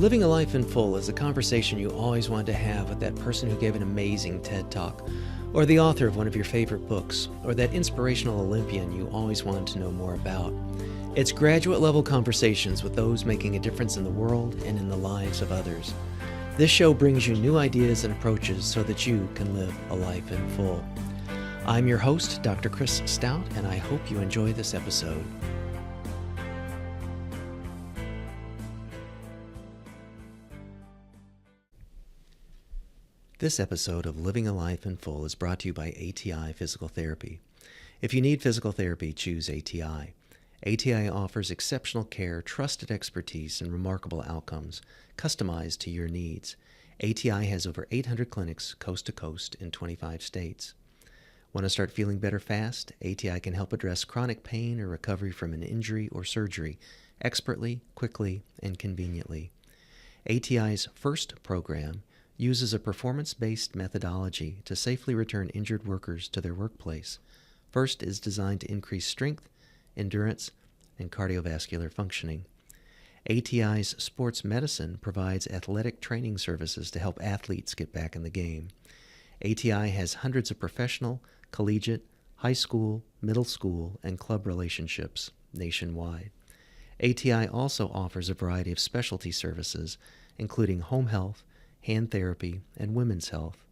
Living a life in full is a conversation you always wanted to have with that person who gave an amazing TED Talk, or the author of one of your favorite books, or that inspirational Olympian you always wanted to know more about. It's graduate-level conversations with those making a difference in the world and in the lives of others. This show brings you new ideas and approaches so that you can live a life in full. I'm your host, Dr. Chris Stout, and I hope you enjoy this episode. This episode of Living a Life in Full is brought to you by ATI Physical Therapy. If you need physical therapy, choose ATI. ATI offers exceptional care, trusted expertise, and remarkable outcomes, customized to your needs. ATI has over 800 clinics coast to coast in 25 states. Want to start feeling better fast? ATI can help address chronic pain or recovery from an injury or surgery expertly, quickly, and conveniently. ATI's FIRST program uses a performance-based methodology to safely return injured workers to their workplace. FIRST is designed to increase strength, endurance, and cardiovascular functioning. ATI's sports medicine provides athletic training services to help athletes get back in the game. ATI has hundreds of professional, collegiate, high school, middle school, and club relationships nationwide. ATI also offers a variety of specialty services, including home health, hand therapy, and women's health.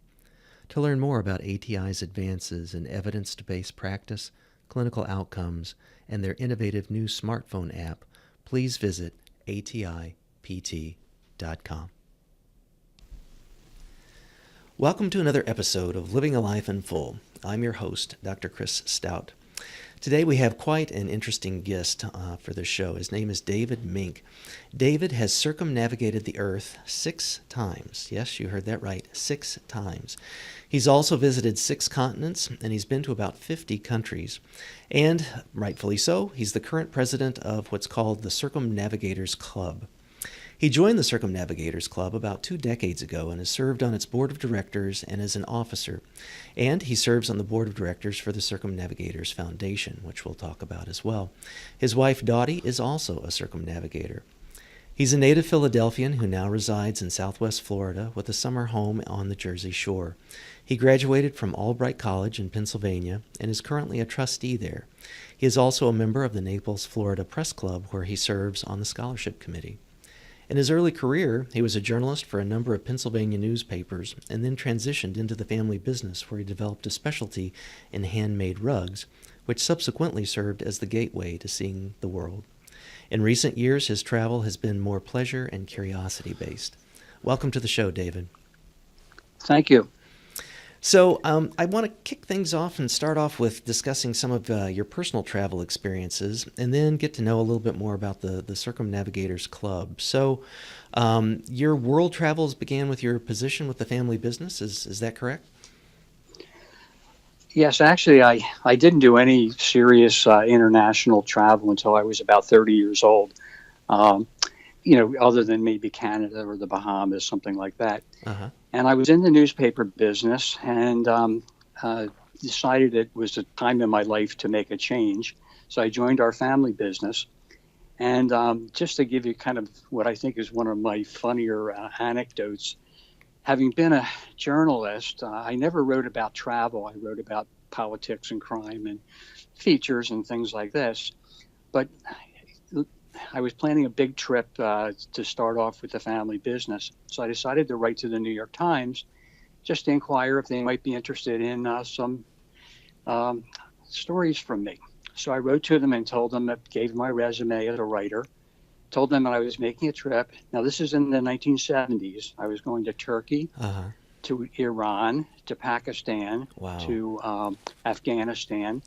To learn more about ATI's advances in evidence-based practice, clinical outcomes, and their innovative new smartphone app, please visit atipt.com. Welcome to another episode of Living a Life in Full. I'm your host, Dr. Chris Stout. Today we have quite an interesting guest for the show. His name is David Mink. David has circumnavigated the Earth 6 times. Yes, you heard that right, 6 times. He's also visited 6 continents, and he's been to about 50 countries. And, rightfully so, he's the current president of what's called the Circumnavigators Club. He joined the Circumnavigators Club about 2 decades ago and has served on its board of directors and as an officer. And he serves on the board of directors for the Circumnavigators Foundation, which we'll talk about as well. His wife, Dottie, is also a circumnavigator. He's a native Philadelphian who now resides in Southwest Florida with a summer home on the Jersey Shore. He graduated from Albright College in Pennsylvania and is currently a trustee there. He is also a member of the Naples, Florida Press Club, where he serves on the scholarship committee. In his early career, he was a journalist for a number of Pennsylvania newspapers and then transitioned into the family business where he developed a specialty in handmade rugs, which subsequently served as the gateway to seeing the world. In recent years, his travel has been more pleasure and curiosity-based. Welcome to the show, David. Thank you. So I want to kick things off and start off with discussing some of your personal travel experiences and then get to know a little bit more about the Circumnavigators Club. So your world travels began with your position with the family business. Is that correct? Yes, actually, I didn't do any serious international travel until I was about 30 years old, other than maybe Canada or the Bahamas, something like that. Uh-huh. And I was in the newspaper business and decided it was a time in my life to make a change. So I joined our family business. And just to give you kind of what I think is one of my funnier anecdotes, having been a journalist, I never wrote about travel. I wrote about politics and crime and features and things like this. But I was planning a big trip to start off with the family business. So I decided to write to the New York Times just to inquire if they might be interested in some stories from me. So I wrote to them and told them, gave my resume as a writer, told them that I was making a trip. Now, this is in the 1970s. I was going to Turkey, to Iran, to Pakistan, to Afghanistan,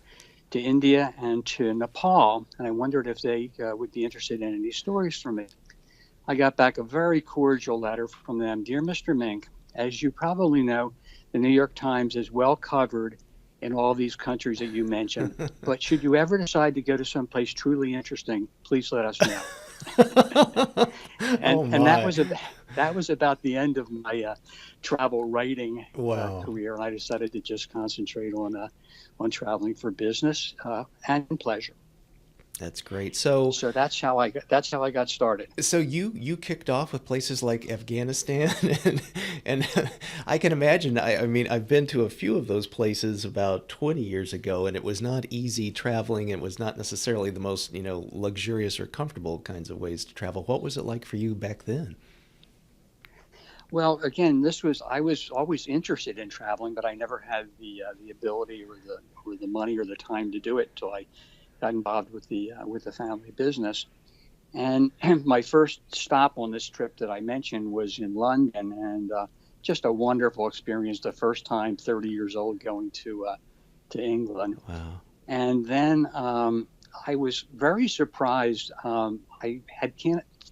to India, and to Nepal, and I wondered if they would be interested in any stories from me. I got back a very cordial letter from them. Dear Mr. Mink, as you probably know, the New York Times is well covered in all these countries that you mentioned, but should you ever decide to go to someplace truly interesting, please let us know. And that was about the end of my travel writing career, and I decided to just concentrate on traveling for business and pleasure. That's great. So, So that's how I got started. so you kicked off with places like Afghanistan, and I can imagine. I mean, I've been to a few of those places about 20 years ago, and it was not easy traveling. It was not necessarily the most, luxurious or comfortable kinds of ways to travel. What was it like for you back then? Well, again, I was always interested in traveling, but I never had the ability or the money or the time to do it until I got involved with the family business. And my first stop on this trip that I mentioned was in London, and just a wonderful experience. The first time, 30 years old, going to England, Wow. and then I was very surprised. I had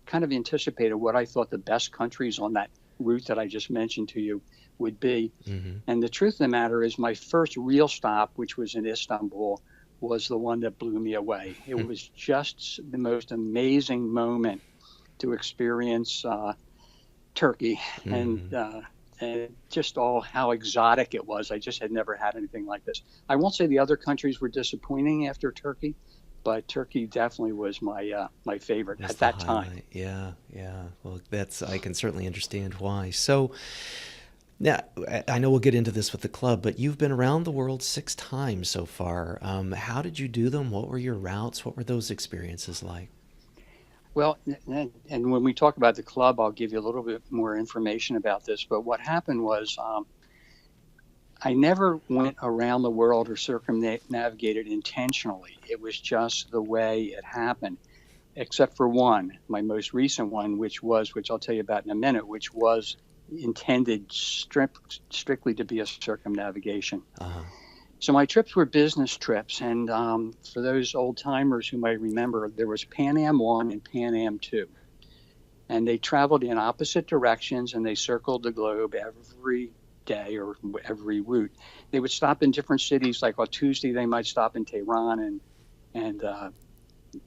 kind of anticipated what I thought the best countries on that route that I just mentioned to you would be. Hmm. And the truth of the matter is, my first real stop, which was in Istanbul, was the one that blew me away. It was just the most amazing moment to experience Turkey, Hmm. and just all how exotic it was. I just had never had anything like this. I won't say the other countries were disappointing after Turkey, but Turkey definitely was my favorite Was at the that time. highlight. Yeah, yeah. Well, I can certainly understand why. So, now, I know we'll get into this with the club, but you've been around the world 6 times so far. How did you do them? What were your routes? What were those experiences like? Well, and when we talk about the club, I'll give you a little bit more information about this. But what happened was, I never went around the world or circumnavigated intentionally. It was just the way it happened, except for one, my most recent one, which I'll tell you about in a minute, which was intended strictly to be a circumnavigation. Uh-huh. So my trips were business trips, and for those old timers who might remember, there was Pan Am 1 and Pan Am 2, and they traveled in opposite directions, and they circled the globe every day or every route. They would stop in different cities. Like on Tuesday, they might stop in Tehran, and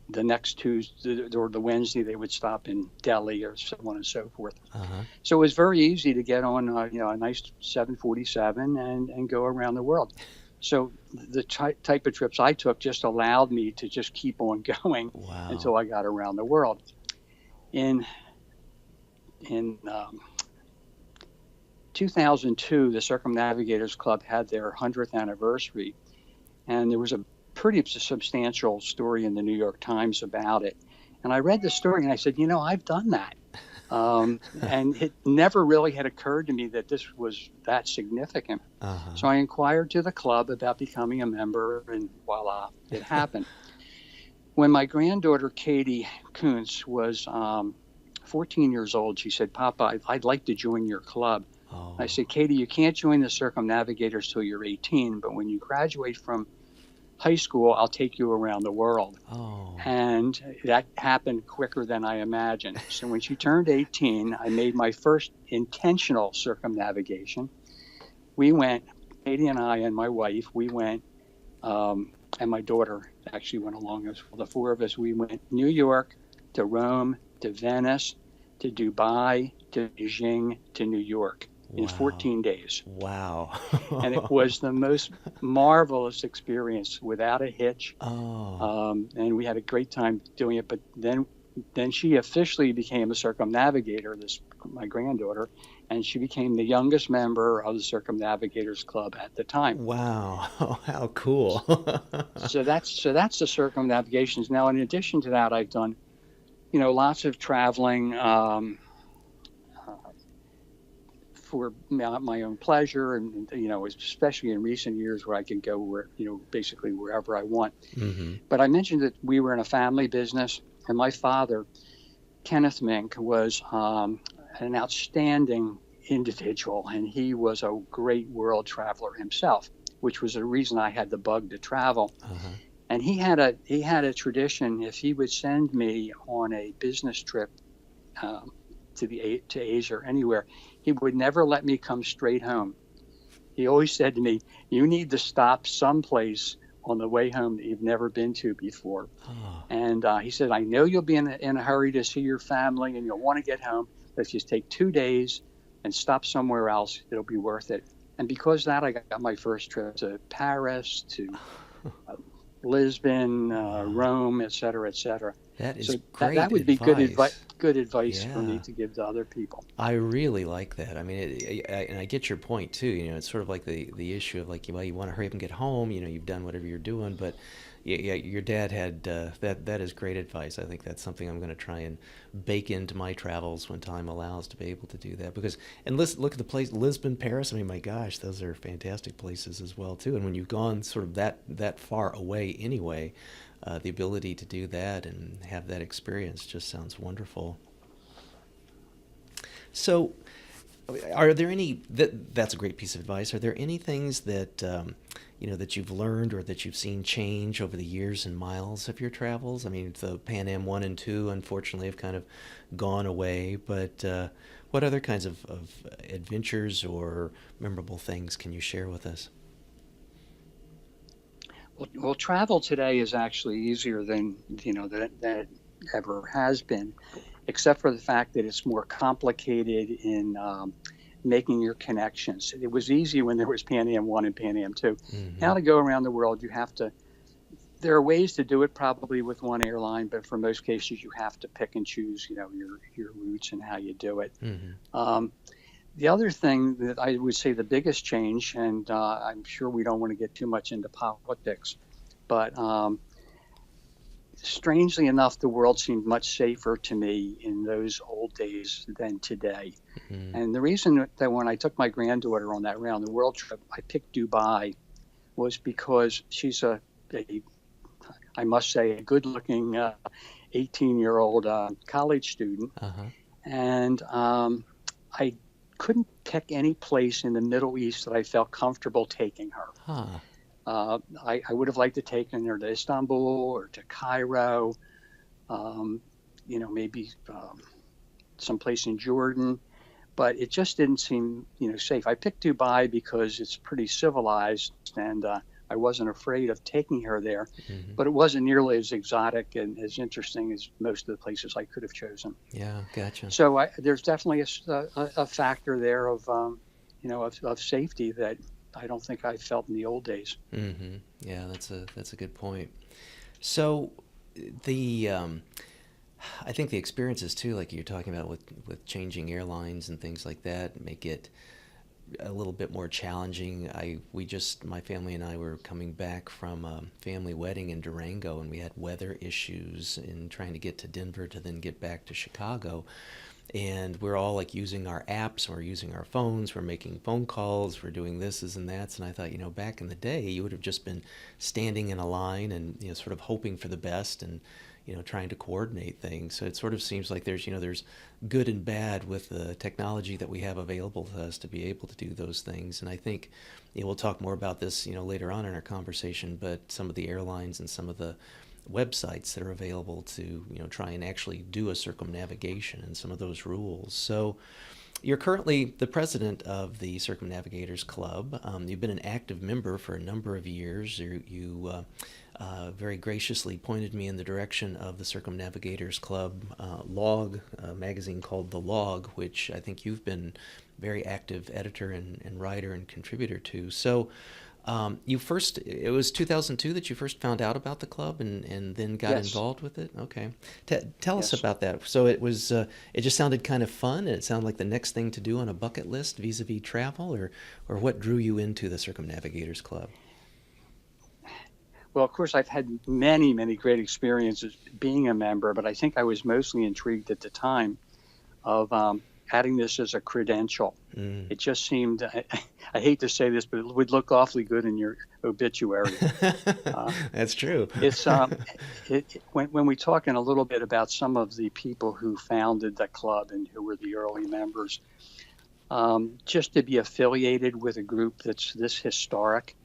the next Tuesday or the Wednesday, they would stop in Delhi, or so on and so forth. Uh-huh. So it was very easy to get on, a nice 747 and go around the world. So the type of trips I took just allowed me to just keep on going Wow. until I got around the world. In in 2002, the Circumnavigators Club had their 100th anniversary, and there was a pretty substantial story in the New York Times about it. And I read the story and I said, I've done that. And it never really had occurred to me that this was that significant. Uh-huh. So I inquired to the club about becoming a member, and voila, it happened. When my granddaughter, Katie Kuntz, was 14 years old, she said, Papa, I'd like to join your club. I Oh. said, Katie, you can't join the Circumnavigators till you're 18, but when you graduate from high school, I'll take you around the world. Oh. And that happened quicker than I imagined. So when she turned 18, I made my first intentional circumnavigation. We went, Katie and I and my wife, we went, and my daughter actually went along as well. The four of us, we went New York to Rome to Venice to Dubai to Beijing to New York in Wow. 14 days. Wow. And it was the most marvelous experience without a hitch. Oh. And we had a great time doing it. But then she officially became a circumnavigator, my granddaughter, and she became the youngest member of the Circumnavigators Club at the time. Wow. How cool. So that's the circumnavigations. Now, in addition to that, I've done lots of traveling uh, for my own pleasure, and especially in recent years where I can go basically wherever I want. Hmm. But I mentioned that we were in a family business, and my father, Kenneth Mink, was an outstanding individual, and he was a great world traveler himself, which was the reason I had the bug to travel. Uh-huh. And he had a tradition. If he would send me on a business trip um, to Asia or anywhere, he would never let me come straight home. He always said to me, "You need to stop someplace on the way home that you've never been to before." Oh. And he said, "I know you'll be in a hurry to see your family and you'll want to get home. Let's just take 2 days and stop somewhere else. It'll be worth it." And because of that, I got my first trip to Paris, to Lisbon, Wow. Rome, et cetera, et cetera. That is So that great would be advice. good advice for me Yeah. to give to other people. I really like that. I mean, and I get your point too. It's sort of like the issue of like, well, you want to hurry up and get home. You've done whatever you're doing, but yeah, your dad had that. That is great advice. I think that's something I'm going to try and bake into my travels when time allows to be able to do that. Because and listen, look at the place, Lisbon, Paris. I mean, my gosh, those are fantastic places as well too. And when you've gone sort of that far away anyway, the ability to do that and have that experience just sounds wonderful. So, are there any that's a great piece of advice. Are there any things that that you've learned or that you've seen change over the years and miles of your travels? I mean, the Pan Am 1 and 2 unfortunately have kind of gone away, but what other kinds of adventures or memorable things can you share with us? Well, travel today is actually easier than that it ever has been, except for the fact that it's more complicated in making your connections. It was easy when there was Pan Am 1 and Pan Am 2. Mm-hmm. Now to go around the world, you have to. There are ways to do it probably with one airline, but for most cases, you have to pick and choose, your routes and how you do it. Mm-hmm. Um, the other thing that I would say the biggest change, and I'm sure we don't want to get too much into politics, but strangely enough, the world seemed much safer to me in those old days than today. Mm-hmm. And the reason that when I took my granddaughter on that round the world trip, I picked Dubai was because she's I must say, a good-looking 18-year-old college student, Uh-huh. and I couldn't pick any place in the Middle East that I felt comfortable taking her. Huh. I would have liked to take her to Istanbul or to Cairo, maybe someplace in Jordan, but it just didn't seem, safe. I picked Dubai because it's pretty civilized, and I wasn't afraid of taking her there, Mm-hmm. but it wasn't nearly as exotic and as interesting as most of the places I could have chosen. Yeah, gotcha. So there's definitely a factor there of safety that I don't think I felt in the old days. Mm-hmm. Yeah, that's a good point. So the I think the experiences too, like you're talking about with changing airlines and things like that, make it a little bit more challenging. My family and I were coming back from a family wedding in Durango, and we had weather issues in trying to get to Denver to then get back to Chicago. And we're all like using our apps, we're using our phones, we're making phone calls, we're doing thises and that's. And I thought, back in the day, you would have just been standing in a line and sort of hoping for the best and trying to coordinate things. So it sort of seems like there's good and bad with the technology that we have available to us to be able to do those things. And I think we'll talk more about this later on in our conversation. But some of the airlines and some of the websites that are available to try and actually do a circumnavigation and some of those rules. So you're currently the president of the Circumnavigators Club. You've been an active member for a number of years. You very graciously pointed me in the direction of the Circumnavigators Club log, a magazine called The Log, which I think you've been very active editor and writer and contributor to. So it was 2002 that you first found out about the club and then got Yes, involved with it? Okay. Tell us yes. about that. So it just sounded kind of fun, and it sounded like the next thing to do on a bucket list vis-a-vis travel, or what drew you into the Circumnavigators Club? Well, of course, I've had many, many great experiences being a member, but I think I was mostly intrigued at the time of adding this as a credential. Mm. It just seemed, I hate to say this, but it would look awfully good in your obituary. Uh, That's true. it's when we talk in a little bit about some of the people who founded the club and who were the early members, just to be affiliated with a group that's this historic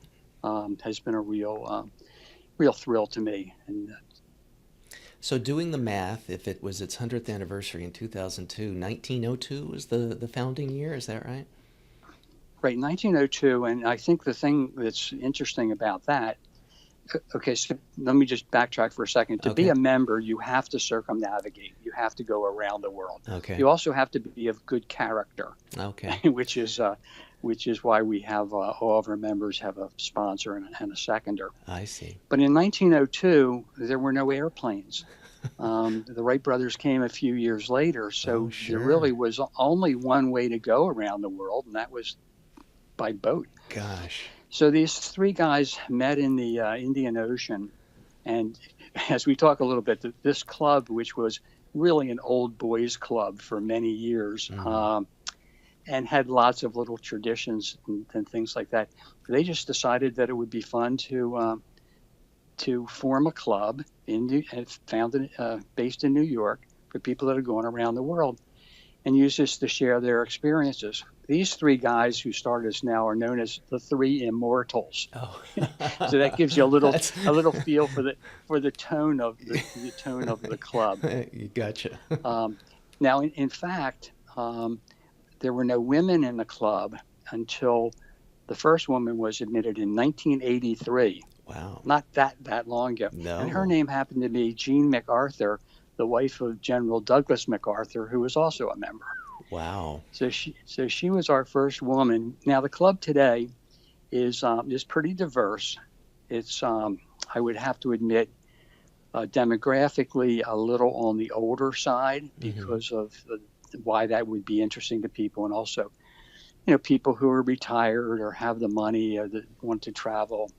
has been a real thrill to me. And So doing the math, if it was its 100th anniversary in 2002, 1902 was the founding year, is that right? right, 1902, and I think the thing that's interesting about that. Okay, so let me just backtrack for a second. To be Okay. a member, you have to circumnavigate. You have to go around the world. Okay. You also have to be of good character, Okay. which is which is why we have all of our members have a sponsor and a seconder. I see. But in 1902, there were no airplanes. The Wright brothers came a few years later, so there really was only one way to go around the world, and that was by boat. Gosh. So these three guys met in the Indian Ocean, and as we talk a little bit, this club, which was really an old boys club for many years, and had lots of little traditions and things like that, they just decided that it would be fun to form a club based in New York for people that are going around the world, and use this to share their experiences. These three guys who started us now are known as the Three Immortals. Oh. So that gives you a little feel for the tone of the club. You gotcha. Now, in fact, there were no women in the club until the first woman was admitted in 1983. Wow. Not that long ago. No. And her name happened to be Jean MacArthur, the wife of General Douglas MacArthur, who was also a member. Wow. So she was our first woman. Now the club today is pretty diverse. It's I would have to admit demographically a little on the older side because of why that would be interesting to people, and also people who are retired or have the money or that want to travel.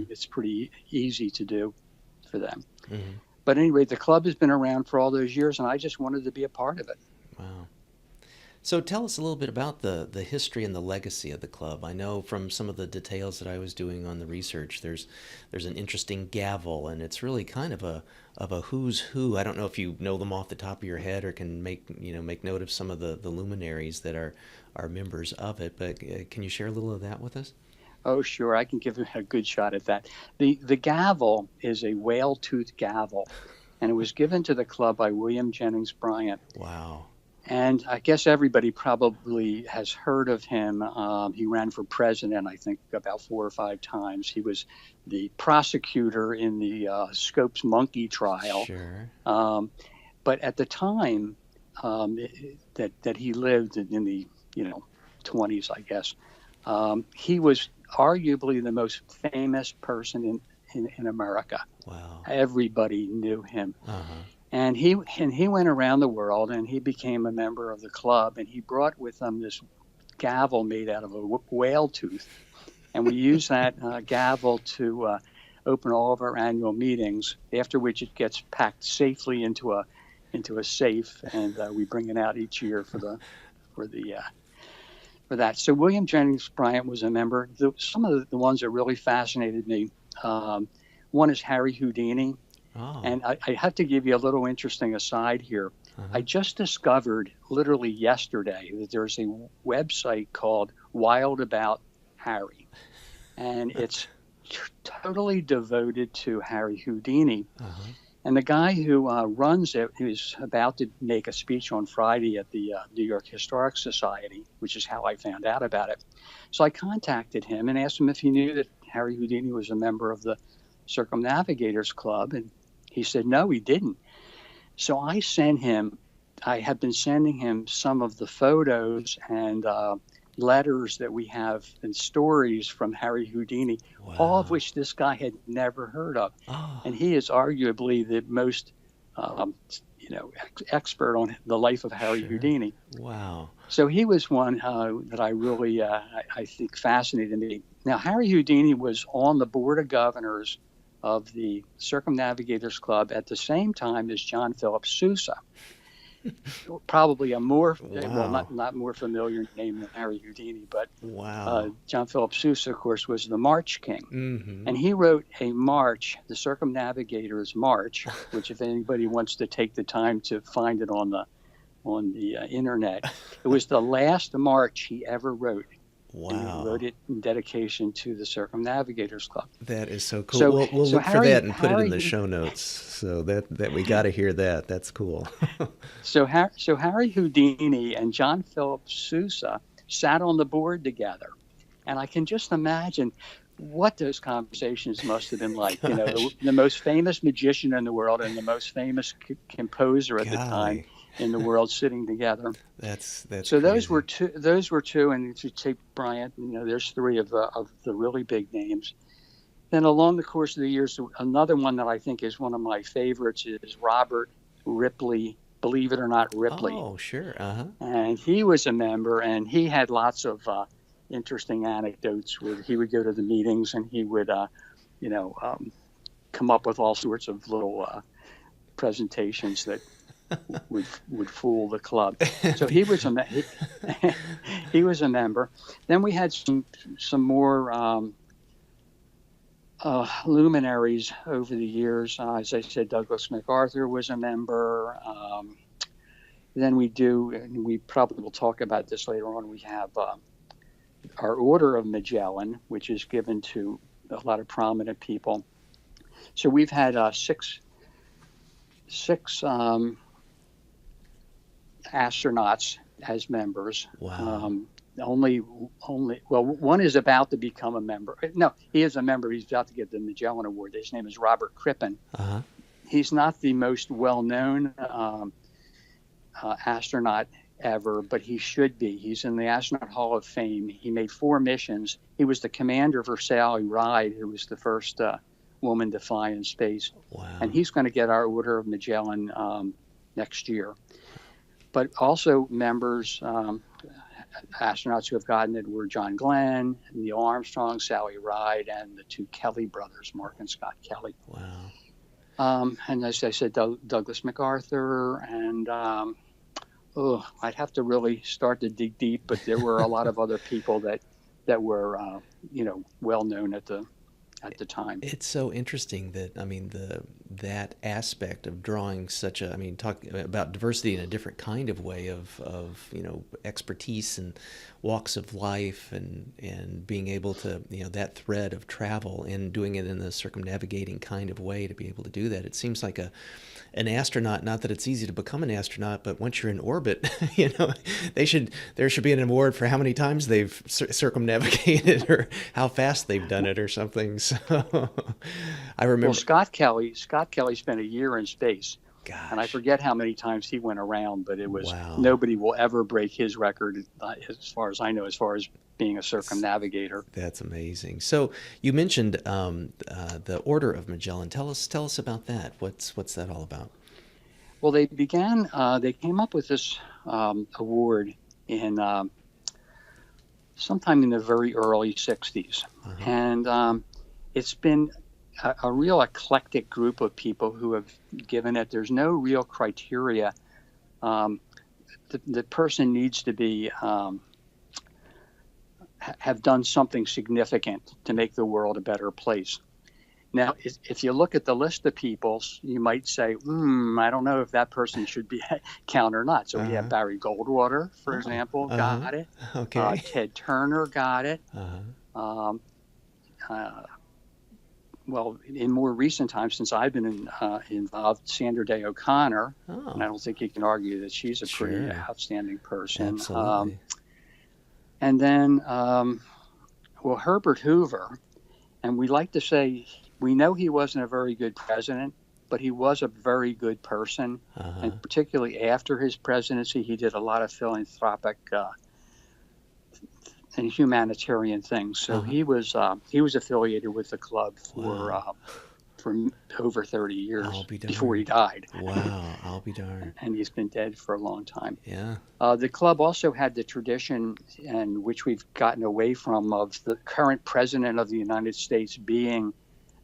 It's pretty easy to do for them. But anyway, the club has been around for all those years, and I just wanted to be a part of it. Wow. So tell us a little bit about the history and the legacy of the club. I know from some of the details that I was doing on the research, there's an interesting gavel, and it's really kind of a who's who. I don't know if you know them off the top of your head or can make note of some of the luminaries that are members of it, but can you share a little of that with us? Oh, sure. I can give a good shot at that. The gavel is a whale-toothed gavel, and it was given to the club by William Jennings Bryan. Wow. And I guess everybody probably has heard of him. He ran for president, I think, about 4 or 5 times. He was the prosecutor in the Scopes monkey trial. Sure. But at the time that he lived in the 20s, I guess, he was arguably the most famous person in America. Wow. Everybody knew him. And he went around the world, and he became a member of the club, and he brought with him this gavel made out of a whale tooth. And we use that gavel to open all of our annual meetings, after which it gets packed safely into a safe, and we bring it out each year for that. So William Jennings Bryan was a member. Some of the ones that really fascinated me, one is Harry Houdini. Oh. And I have to give you a little interesting aside here. I just discovered literally yesterday that there's a website called Wild About Harry, and it's totally devoted to Harry Houdini. And the guy who runs it is about to make a speech on Friday at the New York Historic Society, which is how I found out about it. So I contacted him and asked him if he knew that Harry Houdini was a member of the Circumnavigators Club, and he said no, he didn't. So I have been sending him some of the photos and letters that we have and stories from Harry Houdini, all of which this guy had never heard of. And he is arguably the most expert on the life of Harry Houdini. Wow. So he was one that I really, I think, fascinated me. Now, Harry Houdini was on the board of governors of the Circumnavigators Club at the same time as John Philip Sousa. Probably a more, not more familiar name than Harry Houdini, but John Philip Sousa, of course, was the March King. And he wrote a march, the Circumnavigators March, which if anybody wants to take the time to find it on the internet, it was the last march he ever wrote. Wow. And he wrote it in dedication to the Circumnavigators Club. That is so cool. We'll look for that and put it in the show notes. So that we got to hear that. That's cool. So Harry Houdini and John Philip Sousa sat on the board together. And I can just imagine what those conversations must have been like. The most famous magician in the world and the most famous composer at the time in the world sitting together. That's So crazy. those were two, and if you take Bryant, there's three of the really big names. Then along the course of the years, another one that I think is one of my favorites is Robert Ripley. Believe it or not, Ripley. Oh, sure. And he was a member, and he had lots of interesting anecdotes where he would go to the meetings and he would, come up with all sorts of little presentations that would fool the club. So he was he was a member. Then we had some more luminaries over the years. As I said, Douglas MacArthur was a member. Then and we probably will talk about this later on, we have our Order of Magellan, which is given to a lot of prominent people. So we've had six astronauts as members. Wow. One is about to become a member. No, he is a member. He's about to get the Magellan Award. His name is Robert Crippen. He's not the most well-known astronaut ever, but he should be. He's in the Astronaut Hall of Fame. He made 4 missions. He was the commander for Sally Ride, who was the first woman to fly in space. Wow. And he's going to get our Order of Magellan next year. But also members, astronauts who have gotten it were John Glenn, Neil Armstrong, Sally Ride, and the 2 Kelly brothers, Mark and Scott Kelly. Wow. And as I said, Douglas MacArthur, and I'd have to really start to dig deep, but there were a lot of other people that were, well known at the time. It's so interesting that, that aspect of drawing such a, talk about diversity in a different kind of way of expertise and walks of life and being able to, that thread of travel and doing it in the circumnavigating kind of way to be able to do that. It seems like an astronaut, not that it's easy to become an astronaut, but once you're in orbit, there should be an award for how many times they've circumnavigated or how fast they've done it or something. So I remember. Well, Scott Kelly spent a year in space. Gosh. And I forget how many times he went around, but it was Wow. Nobody will ever break his record, as far as I know, as far as being a circumnavigator. That's amazing. So you mentioned the Order of Magellan. Tell us about that. What's that all about? Well, they came up with this award in sometime in the very early 60s. And it's been a real eclectic group of people who have given it. There's no real criteria. The person needs to be have done something significant to make the world a better place. Now, if you look at the list of people, you might say, I don't know if that person should be count or not. So we have Barry Goldwater, for example, got it. Okay. Ted Turner got it. Well, in more recent times, since I've been involved, Sandra Day O'Connor, and I don't think you can argue that she's a pretty outstanding person. Absolutely. And then, Herbert Hoover, and we like to say, we know he wasn't a very good president, but he was a very good person. And particularly after his presidency, he did a lot of philanthropic and humanitarian things. So he was affiliated with the club for over 30 years before he died. Wow, I'll be darned. And he's been dead for a long time. Yeah. The club also had the tradition, and which we've gotten away from, of the current president of the United States being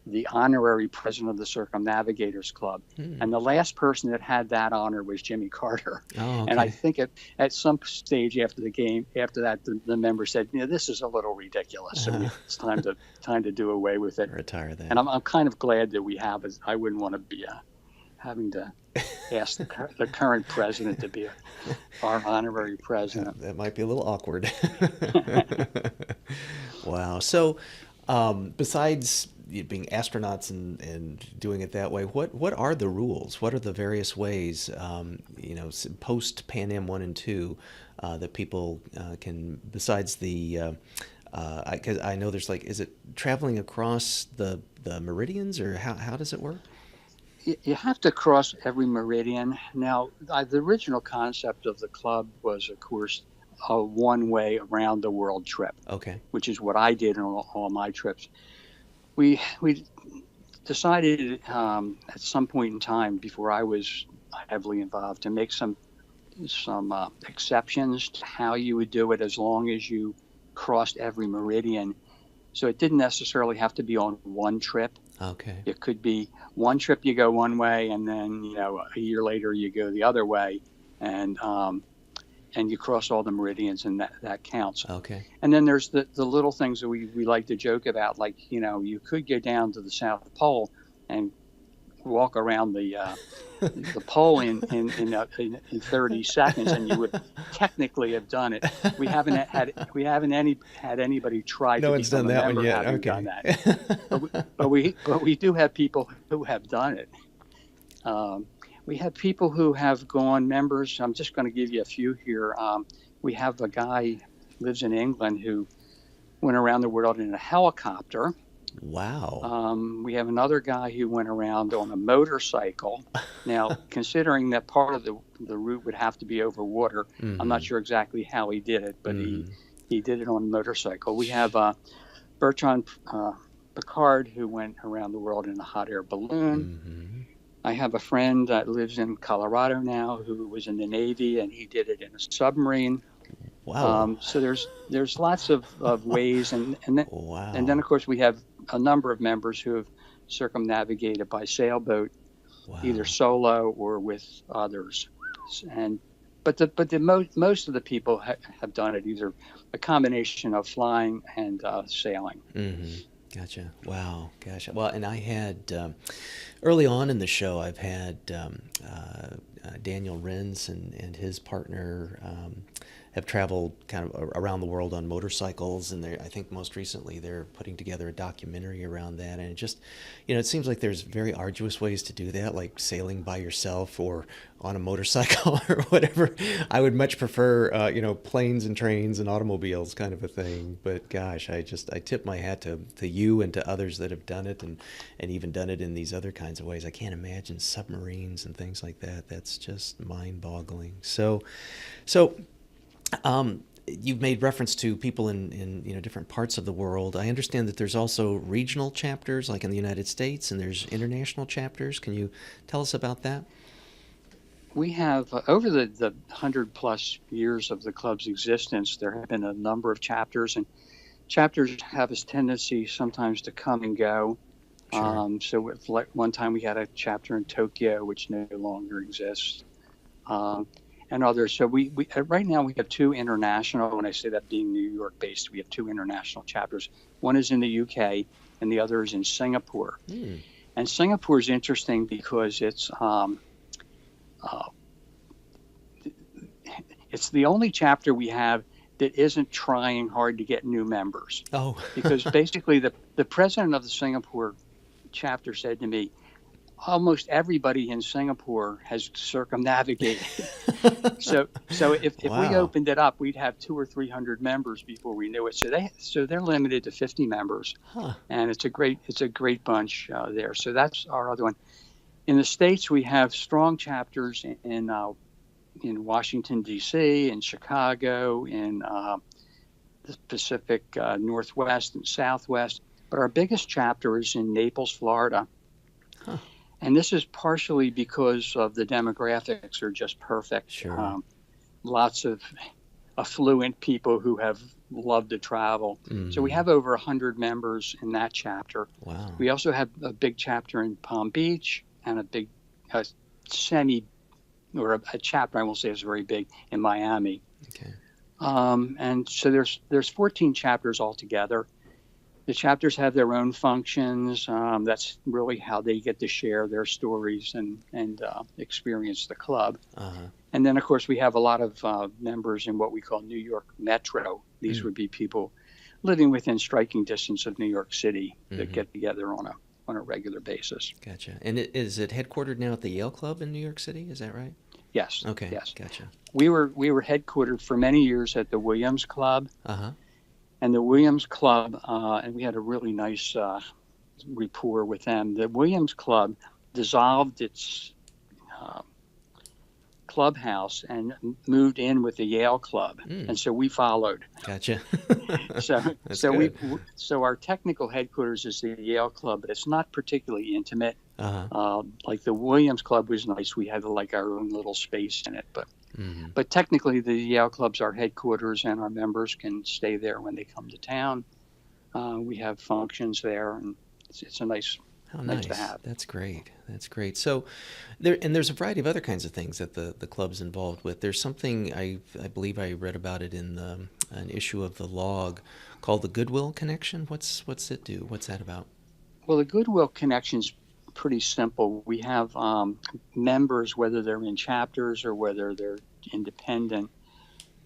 the honorary president of the Circumnavigators Club. And the last person that had that honor was Jimmy Carter. Oh, okay. And I think at some stage after that, the member said, this is a little ridiculous. So it's time to do away with it. Retire that. And I'm kind of glad that we have it. I wouldn't want to be having to ask the current president to be our honorary president. That might be a little awkward. Wow. So besides being astronauts and doing it that way, what are the rules? What are the various ways, post Pan Am 1 and 2, that people can, besides the, because I know there's is it traveling across the meridians, or how does it work? You have to cross every meridian. Now, the original concept of the club was, of course, a one-way around the world trip, Okay. which is what I did on all my trips. We decided at some point in time, before I was heavily involved, to make some exceptions to how you would do it as long as you crossed every meridian. So it didn't necessarily have to be on one trip. Okay. It could be one trip you go one way, and then a year later you go the other way, and you cross all the meridians, and that counts. Okay. And then there's the little things that we like to joke about, like you could go down to the South Pole and walk around the pole in 30 seconds, and you would technically have done it. We haven't had anybody try No to one's become done a that member one yet. having Okay. done that. but we do have people who have done it. We have people who have gone members. I'm just going to give you a few here. We have a guy who lives in England who went around the world in a helicopter. Wow. We have another guy who went around on a motorcycle. Now, considering that part of the route would have to be over water, Mm-hmm. I'm not sure exactly how he did it, but he did it on a motorcycle. We have Bertrand Piccard, who went around the world in a hot air balloon. Mm-hmm. I have a friend that lives in Colorado now who was in the Navy, and he did it in a submarine. Wow. So there's lots of ways, and then Wow. and then of course we have a number of members who have circumnavigated by sailboat, Wow. either solo or with others. But most of the people have done it either a combination of flying and sailing. Mm-hmm. Gotcha. Wow. Gosh. Well, and I had early on in the show, I've had Daniel Renz and his partner have traveled kind of around the world on motorcycles, and I think most recently they're putting together a documentary around that. And it just, it seems like there's very arduous ways to do that, like sailing by yourself or on a motorcycle or whatever. I would much prefer, planes and trains and automobiles kind of a thing. But gosh, I tip my hat to you and to others that have done it and even done it in these other kinds of ways. I can't imagine submarines and things like that. That's just mind-boggling. So you've made reference to people in different parts of the world. I understand that there's also regional chapters, like in the United States, and there's international chapters. Can you tell us about that? We have, over the 100-plus years of the club's existence, there have been a number of chapters, and chapters have a tendency sometimes to come and go. Sure. So one time we had a chapter in Tokyo, which no longer exists. And others. So we right now we have two international, when I say that being New York based, we have two international chapters. One is in the UK and the other is in Singapore. And Singapore is interesting because it's the only chapter we have that isn't trying hard to get new members. Oh. Because basically the president of the Singapore chapter said to me, almost everybody in Singapore has circumnavigated. so if Wow. we opened it up, we'd have 200 or 300 members before we knew it. So they're limited to 50 members, and it's a great bunch there. So that's our other one. In the States, we have strong chapters in Washington D.C., in Chicago, in the Pacific Northwest and Southwest. But our biggest chapter is in Naples, Florida. And this is partially because of the demographics are just perfect. Sure. Lots of affluent people who have loved to travel. Mm-hmm. So we have over 100 members in that chapter. Wow. We also have a big chapter in Palm Beach and a chapter, I won't say it's very big, in Miami. Okay. And so there's 14 chapters altogether. The chapters have their own functions. That's really how they get to share their stories and experience the club. Uh-huh. And then, of course, we have a lot of members in what we call New York Metro. These would be people living within striking distance of New York City that get together on a regular basis. Gotcha. And is it headquartered now at the Yale Club in New York City? Is that right? Yes. Okay. Yes. Gotcha. We were headquartered for many years at the Williams Club. Uh-huh. And the Williams Club, and we had a really nice rapport with them. The Williams Club dissolved its uh, clubhouse and moved in with the Yale Club, and so we followed. Gotcha. So That's so we good. so our technical headquarters is the Yale Club, but it's not particularly intimate. Uh-huh. Like the Williams Club was nice; we had like our own little space in it. Mm-hmm. But technically, the Yale Club's our headquarters, and our members can stay there when they come to town. We have functions there, and it's a nice. How Nice nice. to have. That's great. That's great. So there's a variety of other kinds of things that the club's involved with. There's something I believe I read about it in an issue of the log called the Goodwill Connection. What's it do? What's that about? Well, the Goodwill Connection's pretty simple. We have members, whether they're in chapters or whether they're independent,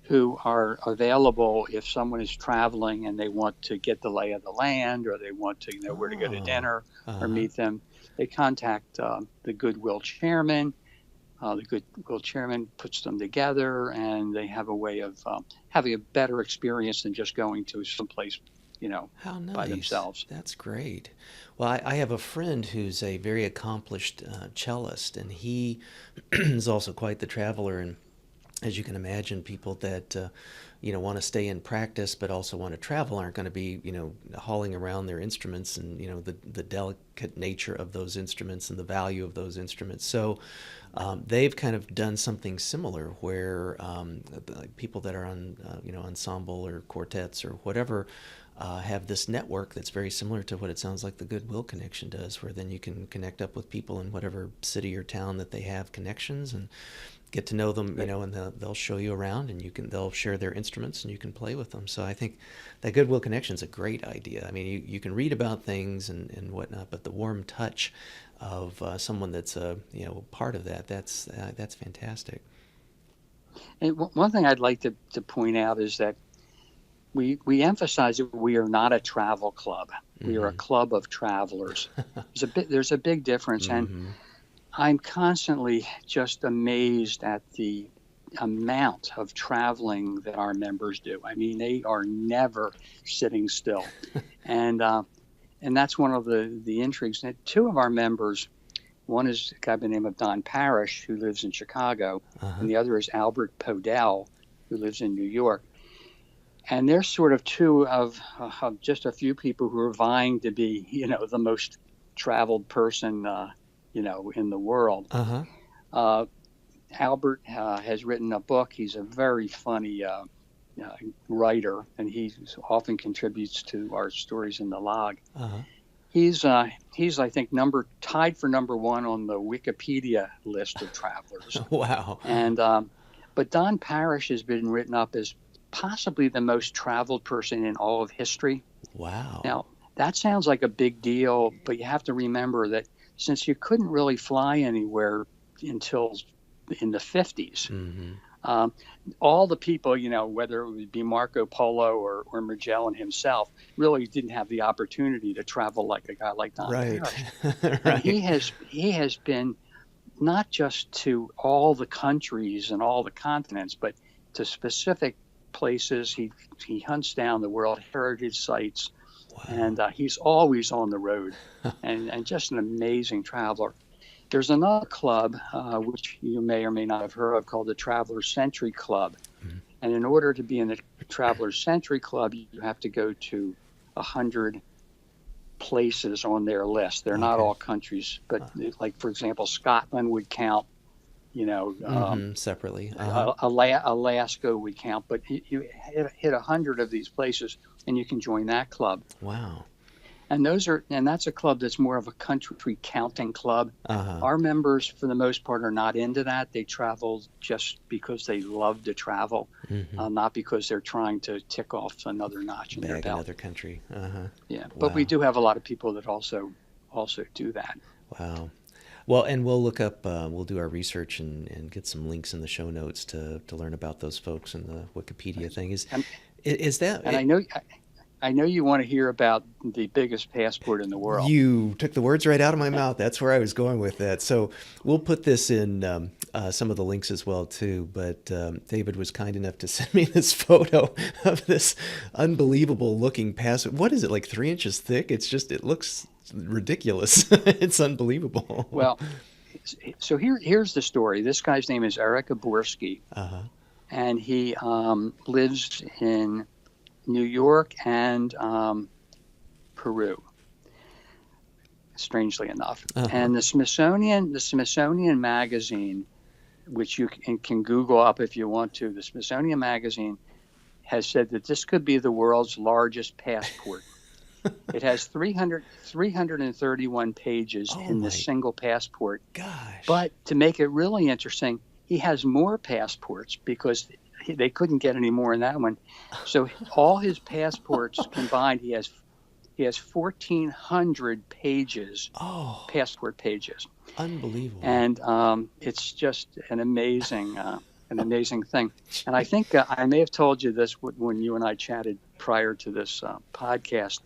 who are available if someone is traveling and they want to get the lay of the land, or they want to know where to go to Oh. dinner or Uh-huh. meet them. They contact the Goodwill chairman. The Goodwill chairman puts them together, and they have a way of having a better experience than just going to someplace, How nice. by themselves. That's great. Well, I have a friend who's a very accomplished cellist, and he is also quite the traveler. And as you can imagine, people that want to stay in practice but also want to travel aren't going to be hauling around their instruments, and the delicate nature of those instruments and the value of those instruments. So they've kind of done something similar where like people that are on ensemble or quartets or whatever have this network that's very similar to what it sounds like the Goodwill Connection does, where then you can connect up with people in whatever city or town that they have connections and get to know them, and they'll show you around, and they'll share their instruments, and you can play with them. So I think that Goodwill Connection is a great idea. I mean, you can read about things and whatnot, but the warm touch of someone that's part of that's fantastic. And one thing I'd like to point out is that we emphasize that we are not a travel club. We are a club of travelers. There's a big difference, and I'm constantly just amazed at the amount of traveling that our members do. I mean, they are never sitting still, and that's one of the intrigues. And two of our members, one is a guy by the name of Don Parrish, who lives in Chicago, and the other is Albert Podell, who lives in New York. And they're sort of two of just a few people who are vying to be, the most traveled person, in the world. Albert has written a book. He's a very funny writer, and he often contributes to our stories in the log. He's I think tied for number one on the Wikipedia list of travelers. Wow. And but Don Parrish has been written up as possibly the most traveled person in all of history. Wow. Now, that sounds like a big deal, but you have to remember that since you couldn't really fly anywhere until in the 50s, all the people, whether it would be Marco Polo or Magellan himself, really didn't have the opportunity to travel like a guy like Don Parrish. Right. And he has been not just to all the countries and all the continents, but to specific places. He hunts down the World Heritage Sites. Wow. And he's always on the road, and just an amazing traveler. There's another club, which you may or may not have heard of, called the Traveler's Century Club. And in order to be in the Traveler's Century Club, you have to go to 100 places on their list. They're not all countries, but like, for example, Scotland would count, separately. Alaska would count, but you hit 100 of these places, and you can join that club. Wow. And that's a club that's more of a country counting club. Our members, for the most part, are not into that. They travel just because they love to travel, not because they're trying to tick off another notch in their belt. Another country. Yeah, Wow. but we do have a lot of people that also do that. Wow. Well, and we'll look up, we'll do our research and get some links in the show notes to learn about those folks and the Wikipedia thing. Is that? And I know you want to hear about the biggest passport in the world. You took the words right out of my mouth. That's where I was going with that. So we'll put this in some of the links as well, too. But David was kind enough to send me this photo of this unbelievable looking passport. What is it, like 3 inches thick? It looks ridiculous. It's unbelievable. Well, so here's the story. This guy's name is Eric Aborski, Uh-huh. and he lives in New York and Peru, strangely enough. Uh-huh. And the Smithsonian magazine, which you can Google up if you want to, the Smithsonian magazine has said that this could be the world's largest passport. It has 331 pages in this single passport. Gosh. But to make it really interesting, he has more passports because they couldn't get any more in that one. So all his passports combined, he has 1,400 pages, passport pages. Unbelievable. And it's just an amazing thing. And I think I may have told you this when you and I chatted prior to this podcast,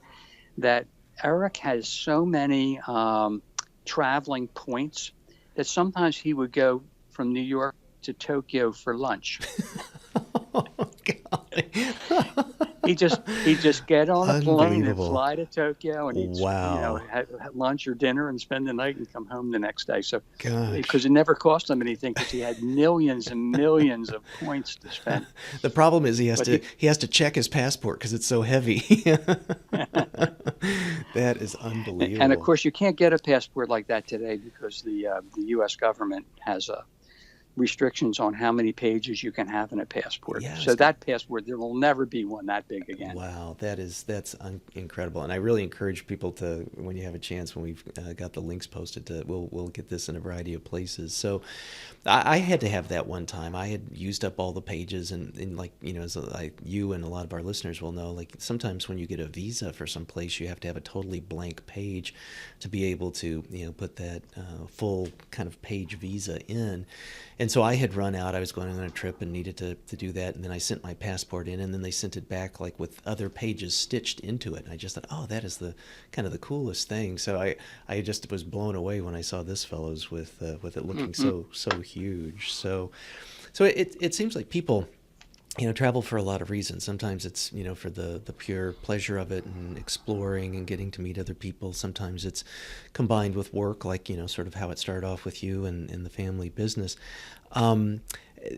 that Eric has so many traveling points that sometimes he would go from New York to Tokyo for lunch. Oh, God. He just get on a plane and fly to Tokyo, and he'd have lunch or dinner and spend the night and come home the next day. So, because it never cost him anything, because he had millions and millions of points to spend. The problem is he has to check his passport because it's so heavy. That is unbelievable. And of course, you can't get a passport like that today because the U.S. government has restrictions on how many pages you can have in a passport. So that passport, there will never be one that big again. Wow, that's incredible. And I really encourage people to, when you have a chance, when we've got the links posted, we'll get this in a variety of places. So I had to have that one time. I had used up all the pages, and like, as you and a lot of our listeners will know, like sometimes when you get a visa for some place, you have to have a totally blank page to be able to put that full kind of page visa in. And so I had run out. I was going on a trip and needed to do that. And then I sent my passport in, and then they sent it back like with other pages stitched into it. And I just thought, oh, that is the kind of the coolest thing. So I just was blown away when I saw this fellow's with it looking so huge. So it seems like people travel for a lot of reasons. Sometimes it's, for the pure pleasure of it and exploring and getting to meet other people. Sometimes it's combined with work, like, sort of how it started off with you and the family business.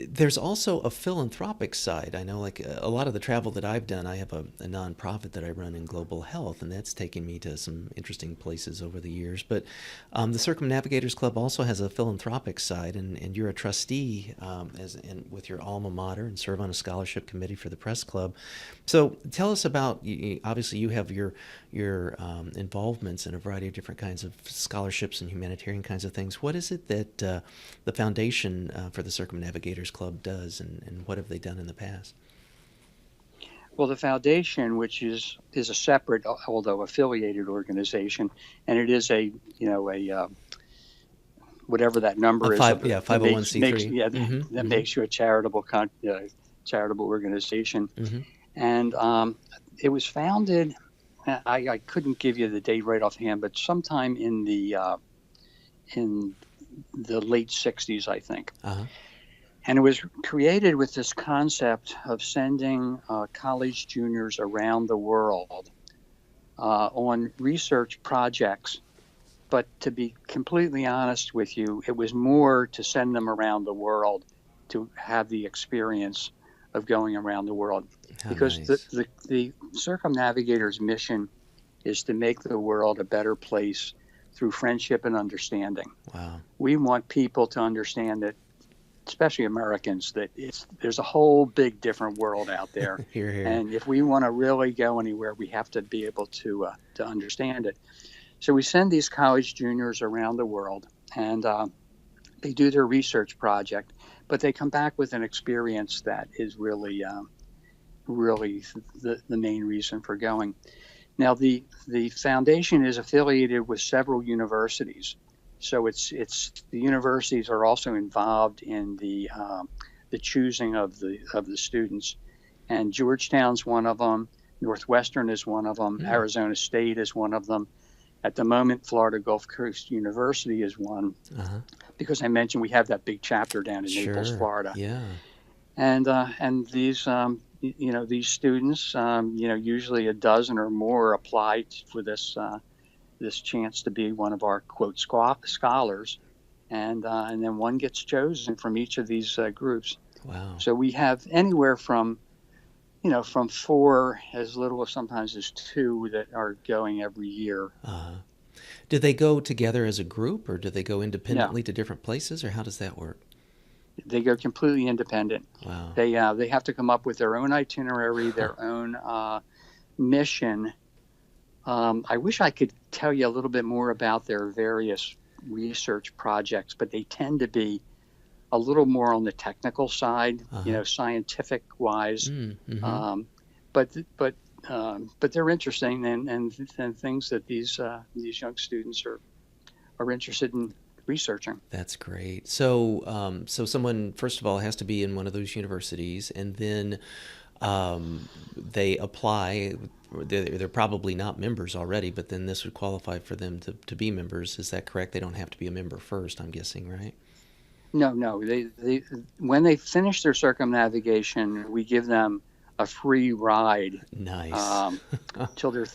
There's also a philanthropic side. I know, like a lot of the travel that I've done, I have a nonprofit that I run in global health, and that's taken me to some interesting places over the years. But the Circumnavigators Club also has a philanthropic side, and you're a trustee with your alma mater and serve on a scholarship committee for the press club. So tell us about, obviously you have your involvements in a variety of different kinds of scholarships and humanitarian kinds of things. What is it that the foundation for the Circumnavigators Club does, and what have they done in the past? Well, the foundation, which is a separate, although affiliated organization, and it is a whatever that number is. 501c3. That makes you a charitable organization. Mm-hmm. And it was founded. I couldn't give you the date right offhand, but sometime in the late 60s, I think. Uh-huh. And it was created with this concept of sending college juniors around the world on research projects. But to be completely honest with you, it was more to send them around the world to have the experience of going around the world. Because nice. the Circumnavigators' mission is to make the world a better place through friendship and understanding. Wow. We want people to understand that, especially Americans, that there's a whole big different world out there. Hear, hear. And if we want to really go anywhere, we have to be able to understand it. So we send these college juniors around the world, and they do their research project, but they come back with an experience that is really the main reason for going. Now, the foundation is affiliated with several universities. So it's the universities are also involved in the choosing of the students, and Georgetown's one of them. Northwestern is one of them. Arizona State is one of them. At the moment, Florida Gulf Coast University is one, because I mentioned we have that big chapter down in Naples, Florida. Yeah, and these these students, usually a dozen or more apply for this this chance to be one of our quote scholars, and then one gets chosen from each of these groups. Wow. So we have anywhere from from 4 as little as sometimes as 2 that are going every year. Do they go together as a group, or do they go No, independently to different places, or how does that work? they go completely independent. Wow. They have to come up with their own itinerary, their own mission. I wish I could tell you a little bit more about their various research projects, but they tend to be a little more on the technical side, scientific wise. Mm-hmm. But they're interesting, and things that these young students are interested in researching. That's great. So someone, first of all, has to be in one of those universities, and then they apply. They're probably not members already, but then this would qualify for them to be members. Is that correct? They don't have to be a member first, I'm guessing, right? No. They when they finish their circumnavigation, we give them a free ride. Nice. Till they're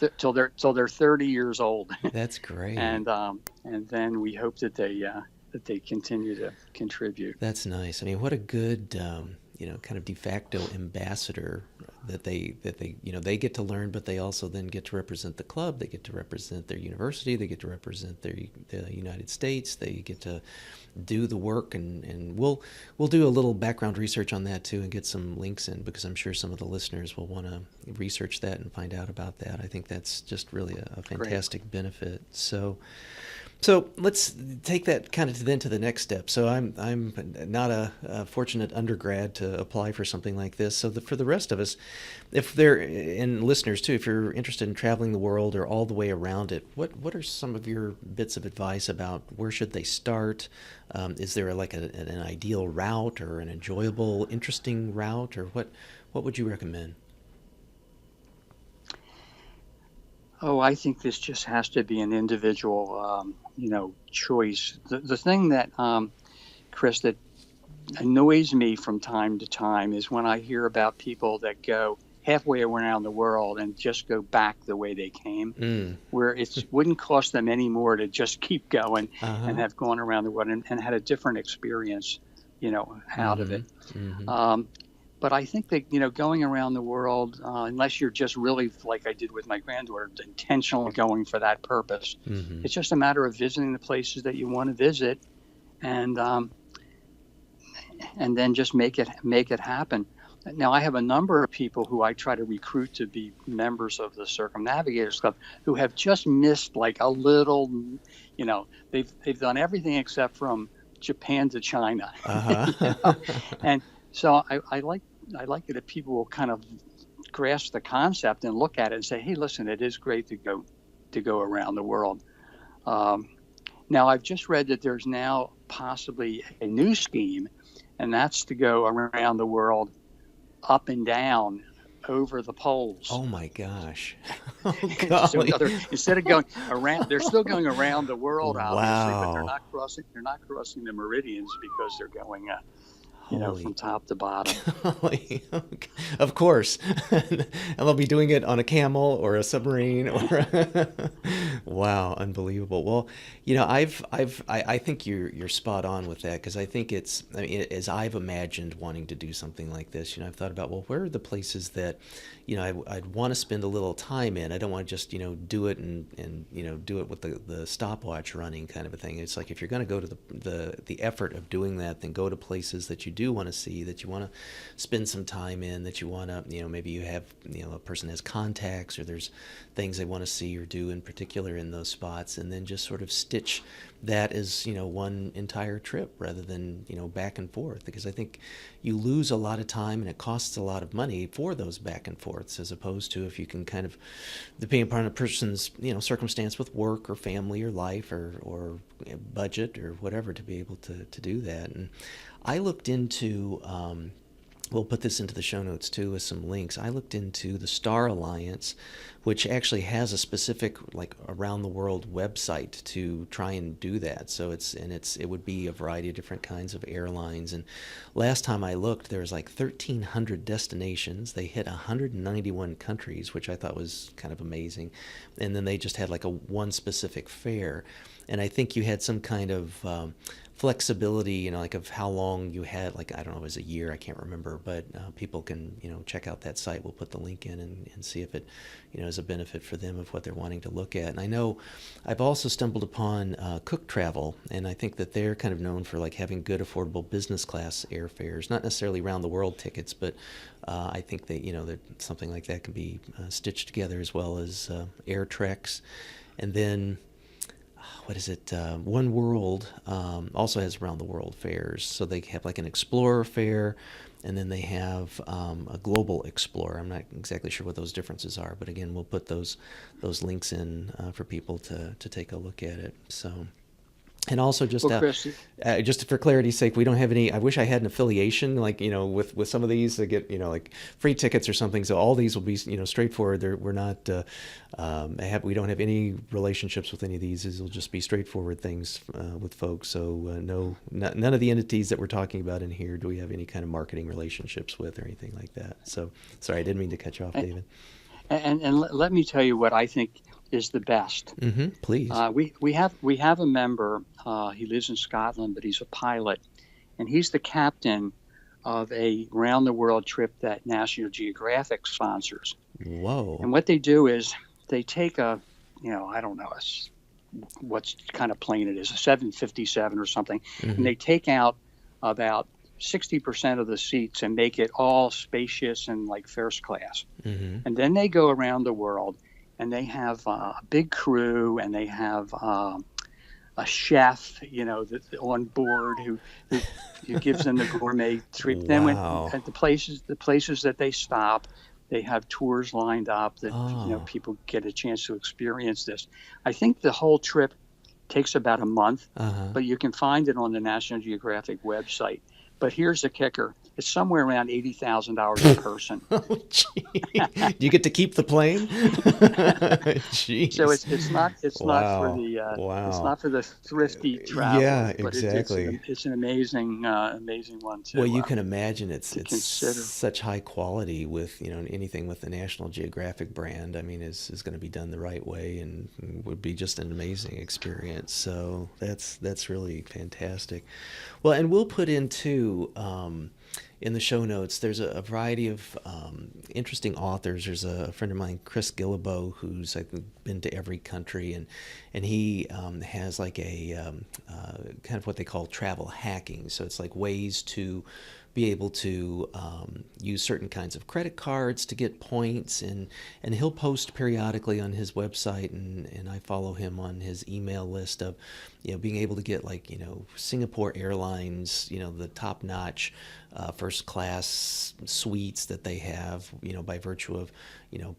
30 years old. That's great. And then we hope that they continue to contribute. That's nice. I mean, what a good kind of de facto ambassador that they they get to learn, but they also then get to represent the club. They get to represent their university. They get to represent the United States. They get to do the work, and we'll do a little background research on that too, and get some links in, because I'm sure some of the listeners will want to research that and find out about that. I think that's just really a fantastic Great. benefit. So let's take that kind of then to the next step. So I'm not a fortunate undergrad to apply for something like this. So for the rest of us, if they're, and listeners too, if you're interested in traveling the world or all the way around it, what are some of your bits of advice about where should they start? Is there like an ideal route, or an enjoyable, interesting route, or what would you recommend? Oh, I think this just has to be an individual, choice. The thing that, Chris, that annoys me from time to time is when I hear about people that go halfway around the world and just go back the way they came, where it wouldn't cost them any more to just keep going and have gone around the world and had a different experience, out of it. Mm-hmm. But I think that, going around the world, unless you're just really, like I did with my granddaughter, intentionally going for that purpose, it's just a matter of visiting the places that you want to visit, and then just make it happen. Now, I have a number of people who I try to recruit to be members of the Circumnavigators Club who have just missed like a little, they've done everything except from Japan to China. And so I like it if people will kind of grasp the concept and look at it and say, hey, listen, it is great to go around the world. Now, I've just read that there's now possibly a new scheme, and that's to go around the world up and down over the poles. Oh my gosh. Oh, golly. So instead of going around, they're still going around the world, obviously, Wow. but they're not crossing the meridians because they're going from top to bottom. Of course. And they'll be doing it on a camel or a submarine or wow, unbelievable. Well, I think you're spot on with that, because I think as I've imagined wanting to do something like this, I've thought about, well, where are the places that, I'd want to spend a little time in. I don't want to just, do it and do it with the stopwatch running kind of a thing. It's like, if you're going to go to the effort of doing that, then go to places that you do want to see, that you want to spend some time in, that you want to, maybe you have, a person has contacts, or there's things they want to see or do in particular in those spots, and then just sort of stitch that as, one entire trip rather than, back and forth, because I think you lose a lot of time and it costs a lot of money for those back and forths, as opposed to if you can kind of, depending upon a person's, circumstance with work or family or life or budget or whatever, to be able to do that. And I looked into we'll put this into the show notes too with some links. I looked into the Star Alliance, which actually has a specific like around the world website to try and do that. So it would be a variety of different kinds of airlines. And last time I looked, there was like 1,300 destinations. They hit 191 countries, which I thought was kind of amazing. And then they just had like a one specific fare. And I think you had some kind of flexibility, like of how long you had, like, I don't know, it was a year, I can't remember, but people can, check out that site. We'll put the link in and see if it, is a benefit for them of what they're wanting to look at. And I know I've also stumbled upon Cook Travel, and I think that they're kind of known for like having good, affordable business class airfares, not necessarily round the world tickets, but I think that, that something like that can be stitched together, as well as air treks. And then what is it? One World also has around the world fares. So they have like an Explorer fare, and then they have a Global Explorer. I'm not exactly sure what those differences are, but again, we'll put those links in for people to take a look at it. So. And also, just for clarity's sake, we don't have any. I wish I had an affiliation, like with some of these to get like free tickets or something. So all these will be straightforward. We're not. We don't have any relationships with any of these. These will just be straightforward things with folks. So none of the entities that we're talking about in here do we have any kind of marketing relationships with or anything like that. So sorry, I didn't mean to cut you off, David. And let me tell you what I think is the best. Mm-hmm, please. We have a member. He lives in Scotland, but he's a pilot, and he's the captain of a round the world trip that National Geographic sponsors. Whoa! And what they do is they take I don't know what kind of plane it is, a 757 or something, mm-hmm. and they take out about 60% of the seats and make it all spacious and like first class. Mm-hmm. And then they go around the world, and they have a big crew, and they have a chef, on board who gives them the gourmet treat. Wow. Then when at the places that they stop, they have tours lined up that people get a chance to experience this. I think the whole trip takes about a month, but you can find it on the National Geographic website. But here's the kicker. It's somewhere around $80,000 a person. Oh, do you get to keep the plane? Jeez. So it's not for the thrifty traveler. Yeah, exactly. But it's an amazing one too. Well, you can imagine it's such high quality with anything with the National Geographic brand. I mean, is going to be done the right way and would be just an amazing experience. So that's really fantastic. Well, and we'll put into in the show notes, there's a variety of interesting authors. There's a friend of mine, Chris Guillebeau, who's been to every country, and he has like a kind of what they call travel hacking. So it's like ways to be able to use certain kinds of credit cards to get points, and he'll post periodically on his website, and I follow him on his email list of being able to get like Singapore Airlines, the top-notch first class suites that they have, by virtue of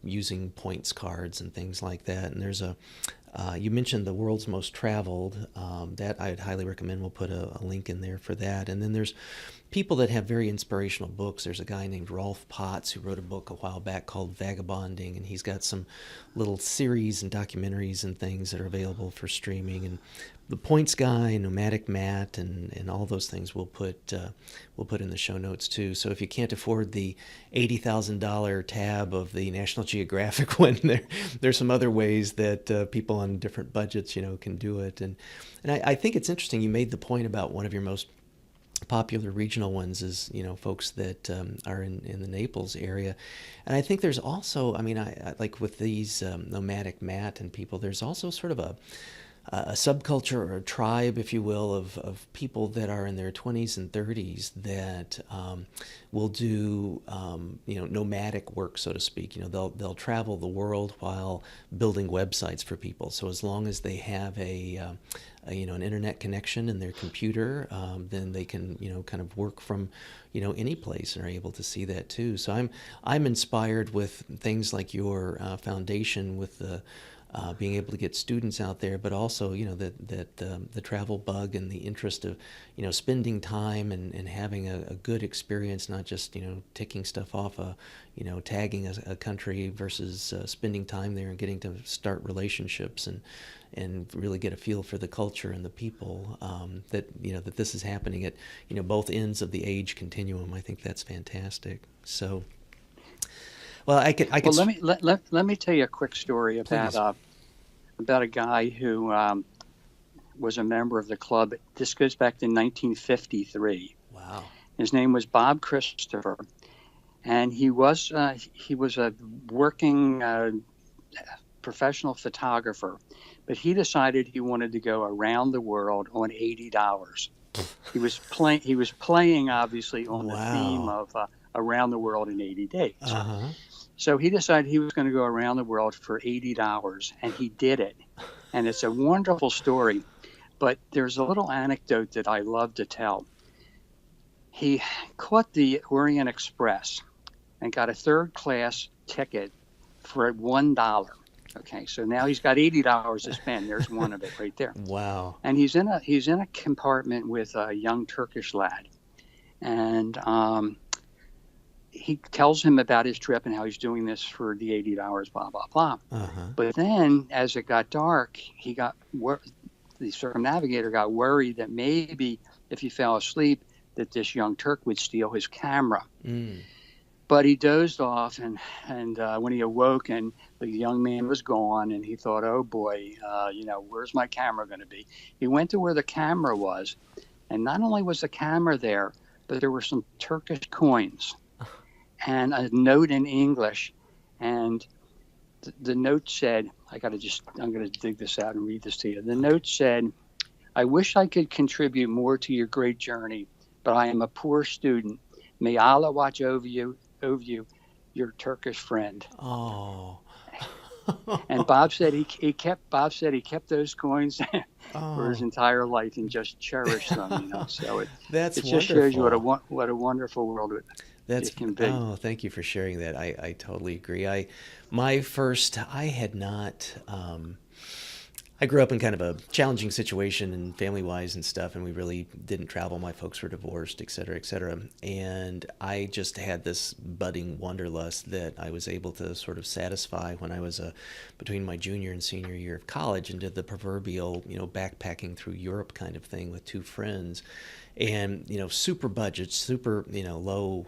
using points cards and things like that. And there's you mentioned the world's most traveled, that I'd highly recommend. We'll put a link in there for that. And then there's people that have very inspirational books. There's a guy named Rolf Potts who wrote a book a while back called Vagabonding, and he's got some little series and documentaries and things that are available for streaming. And the Points Guy, Nomadic Matt, and all those things we'll put in the show notes too. So if you can't afford the $80,000 tab of the National Geographic one, there's some other ways that people on different budgets can do it. And I think it's interesting. You made the point about one of your most popular regional ones is folks that are in the Naples area, and I think there's also, I like with these Nomadic Matt and people, there's also sort of a subculture or a tribe, if you will, of people that are in their 20s and 30s that will do nomadic work, so to speak. They'll travel the world while building websites for people. So as long as they have an internet connection in their computer, then they can kind of work from any place and are able to see that too. So I'm inspired with things like your foundation with the being able to get students out there, but also, the travel bug and the interest of, spending time and having a good experience, not just, ticking stuff off, tagging a country versus spending time there and getting to start relationships and really get a feel for the culture and the people, that this is happening at, both ends of the age continuum. I think that's fantastic. So, well, I could. Well, let me tell you a quick story about a guy who was a member of the club. This goes back to 1953. Wow. His name was Bob Christopher, and he was a working professional photographer, but he decided he wanted to go around the world on $80. He was playing obviously on the theme of around the world in 80 days. Uh-huh. So he decided he was going to go around the world for $80, and he did it. And it's a wonderful story, but there's a little anecdote that I love to tell. He caught the Orient Express and got a third-class ticket for $1. Okay, so now he's got $80 to spend. There's one of it right there. Wow. And he's in a compartment with a young Turkish lad, and he tells him about his trip and how he's doing this for the $80, blah, blah, blah. Uh-huh. But then as it got dark, the circumnavigator got worried that maybe if he fell asleep, that this young Turk would steal his camera. Mm. But he dozed off, and when he awoke and the young man was gone, and he thought, oh boy, where's my camera going to be? He went to where the camera was, and not only was the camera there, but there were some Turkish coins and a note in English, and the note said, I'm going to dig this out and read this to you. The note said, I wish I could contribute more to your great journey, but I am a poor student. May Allah watch over you, your Turkish friend. Oh. And Bob said he kept those coins for his entire life and just cherished them. So it just shows you what a wonderful world it can be. Oh, thank you for sharing that. I totally agree. I had not. I grew up in kind of a challenging situation and family-wise and stuff, and we really didn't travel. My folks were divorced, et cetera, et cetera. And I just had this budding wanderlust that I was able to sort of satisfy when I was between my junior and senior year of college, and did the proverbial, backpacking through Europe kind of thing with two friends. And, super budget, super, low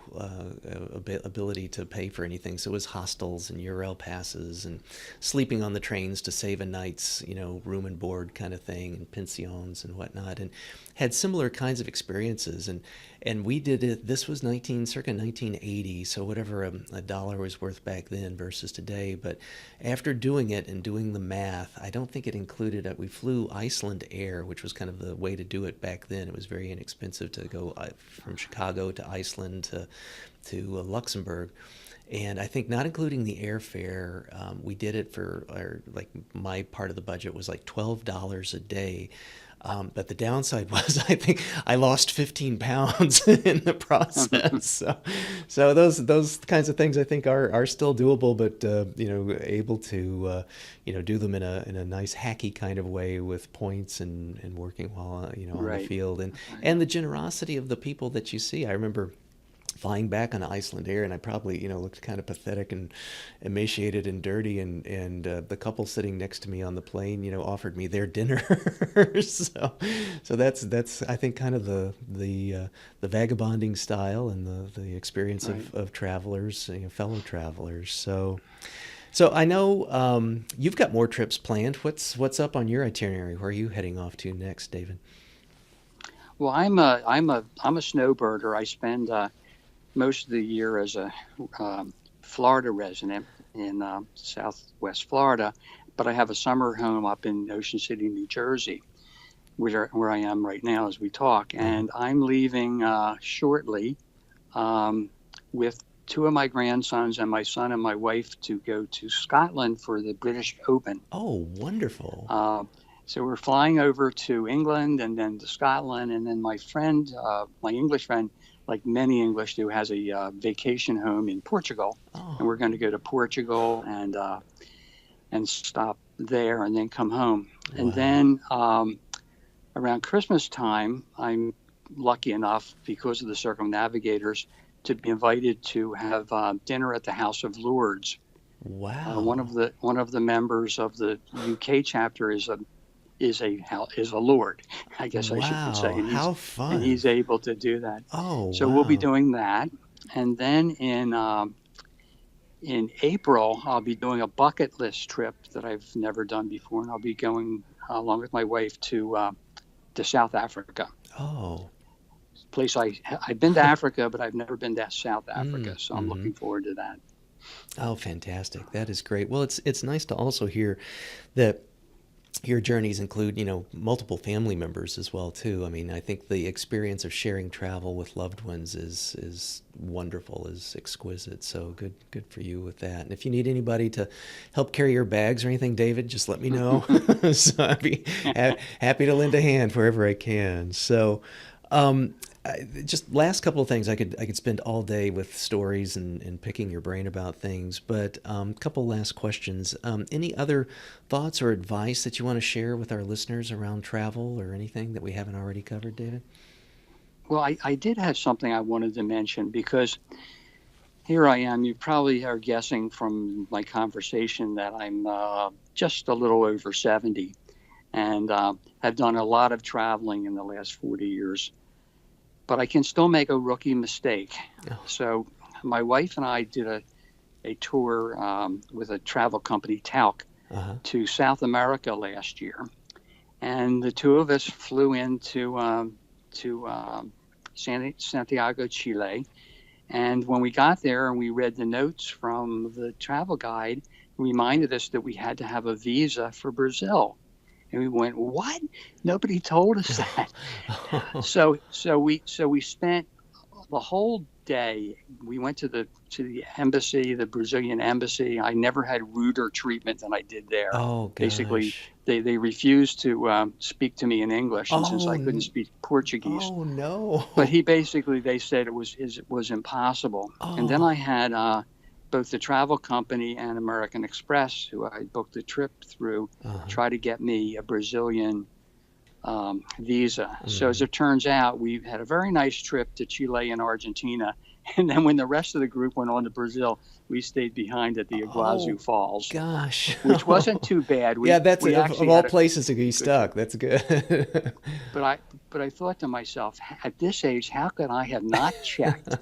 ability to pay for anything. So it was hostels and URL passes and sleeping on the trains to save a night's, room and board kind of thing, and pensions and whatnot, and had similar kinds of experiences. And we did it. This was circa 1980, so whatever a dollar was worth back then versus today. But after doing it and doing the math, I don't think it included we flew Iceland Air, which was kind of the way to do it back then. It was very inexpensive to go from Chicago to Iceland to Luxembourg. And I think not including the airfare, we did it my part of the budget was like $12 a day. But the downside was I think I lost 15 pounds in the process. So those kinds of things I think are still doable, but able to do them in a nice hacky kind of way with points and working while on the field, and the generosity of the people that you see. I remember flying back on Iceland Air, and I probably looked kind of pathetic and emaciated and dirty, and the couple sitting next to me on the plane offered me their dinner. so that's I think kind of the vagabonding style and the experience of travelers, fellow travelers. So I know you've got more trips planned. What's up on your itinerary? Where are you heading off to next, David? Well, I'm a snowbirder. I spend most of the year as a Florida resident in Southwest Florida, but I have a summer home up in Ocean City, New Jersey, where I am right now as we talk. And I'm leaving shortly with two of my grandsons and my son and my wife to go to Scotland for the British Open. Oh, wonderful. So we're flying over to England and then to Scotland, and then my friend, my English friend, like many English do, has a vacation home in Portugal. And we're going to go to Portugal and stop there and then come home. And Wow. then around Christmas time, I'm lucky enough, because of the Circumnavigators, to be invited to have dinner at the House of Lords. One Wow. of the members of the UK chapter is a lord, I guess I should say, Wow. How and fun. he's able to do that. Oh, So we'll be wow. doing that, and then in April I'll be doing a bucket list trip that I've never done before, and I'll be going along with my wife to South Africa. Oh. Place I've been to Africa, but I've never been to South Africa, so I'm Mm-hmm. looking forward to that. Oh, fantastic. That is great. Well, it's nice to also hear that your journeys include, multiple family members as well too. I mean, I think the experience of sharing travel with loved ones is wonderful, is exquisite. So good for you with that. And if you need anybody to help carry your bags or anything, David, just let me know. So I'd be happy to lend a hand wherever I can. So, just last couple of things. I could spend all day with stories and picking your brain about things, but a couple last questions. Any other thoughts or advice that you want to share with our listeners around travel or anything that we haven't already covered, David? Well, I did have something I wanted to mention, because here I am. You probably are guessing from my conversation that I'm just a little over 70, and have done a lot of traveling in the last 40 years. But I can still make a rookie mistake. Oh. So my wife and I did a tour with a travel company, Talc, Uh-huh. to South America last year. And the two of us flew into Santiago, Chile. And when we got there and we read the notes from the travel guide, it reminded us that we had to have a visa for Brazil. And we went, what? Nobody told us that. So we spent the whole day. We went to the embassy, the Brazilian embassy. I never had ruder treatment than I did there. Oh Basically, gosh. they refused to speak to me in English, and since Oh. I couldn't speak Portuguese, Oh no. but they said it was impossible. And then Oh. I had both the travel company and American Express, who I booked the trip through, Uh-huh. try to get me a Brazilian visa. So as Mm. it turns out, we had a very nice trip to Chile and Argentina. And then when the rest of the group went on to Brazil, we stayed behind at the Oh Iguazu Falls, gosh. which wasn't too bad. Yeah, that's We of actually all had a places to be good stuck. trip. That's good. But I thought to myself, at this age, how could I have not checked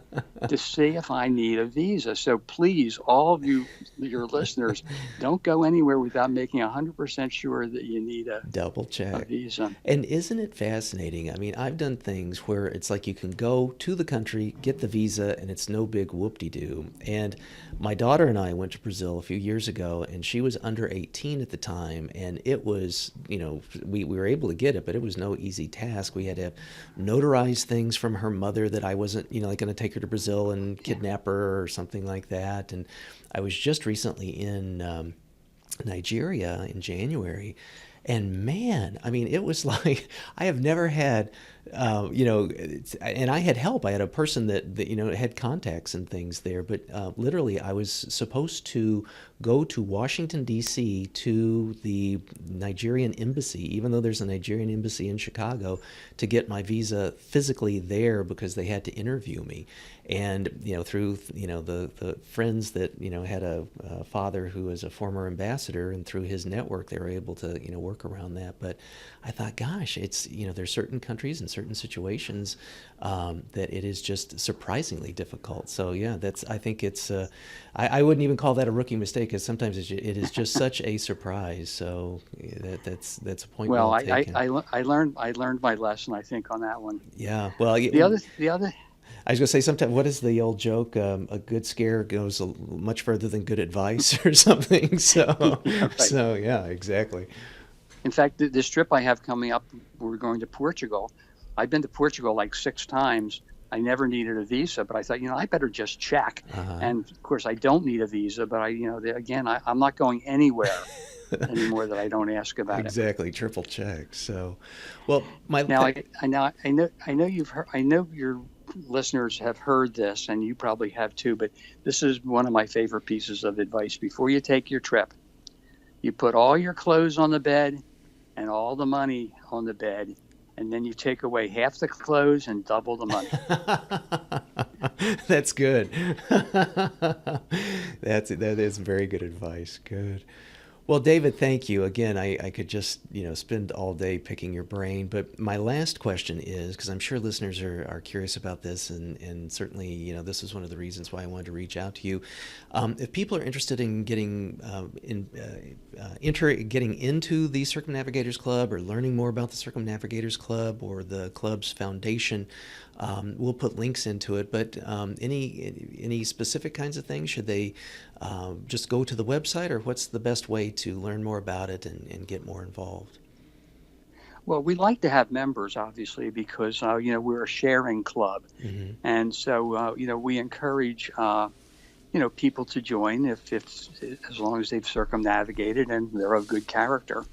to see if I need a visa? So please, all of your listeners, don't go anywhere without making 100% sure that you need Double a check. visa. And isn't it fascinating? I mean, I've done things where it's like you can go to the country, get the visa, and it's no big whoop-de-doo. And my daughter and I went to Brazil a few years ago, and she was under 18 at the time, and it was, we were able to get it, but it was no easy task. We had to notarize things from her mother that I wasn't, like going to take her to Brazil and kidnap her or something like that. And I was just recently in Nigeria in January. And man, I mean, it was like I have never had, and I had help. I had a person that had contacts and things there. But literally, I was supposed to go to Washington D.C. to the Nigerian embassy, even though there's a Nigerian embassy in Chicago, to get my visa physically there because they had to interview me. And through the friends that had a father who was a former ambassador, and through his network they were able to work around that. But I thought, gosh, it's there's certain countries and certain situations that it is just surprisingly difficult. So yeah, I think it's I wouldn't even call that a rookie mistake, because sometimes it is just such a surprise. So that's a point Well, well taken. I learned my lesson, I think, on that one. Yeah, well, The other I was going to say, sometimes, what is the old joke? A good scare goes much further than good advice or something. So, yeah, right. so yeah, exactly. In fact, this trip I have coming up, we're going to Portugal. I've been to Portugal like 6 times. I never needed a visa, but I thought, I better just check. Uh-huh. And of course, I don't need a visa, but I'm not going anywhere anymore that I don't ask about it. Exactly, triple check. So, well, Now, I know you've heard, I know your listeners have heard this, and you probably have too, but this is one of my favorite pieces of advice. Before you take your trip, You put all your clothes on the bed and all the money on the bed, and then you take away half the clothes and double the money. That's good. That is very good advice. Good. Well, David, thank you. Again, I could just, spend all day picking your brain. But my last question is, because I'm sure listeners are curious about this, and certainly, this is one of the reasons why I wanted to reach out to you. If people are interested in getting getting into the Circumnavigators Club or learning more about the Circumnavigators Club or the club's foundation, we'll put links into it. But any specific kinds of things? Should they just go to the website, or what's the best way to learn more about it and get more involved? Well, we like to have members, obviously, because we're a sharing club, Mm-hmm. and so we encourage people to join if as long as they've circumnavigated and they're of good character.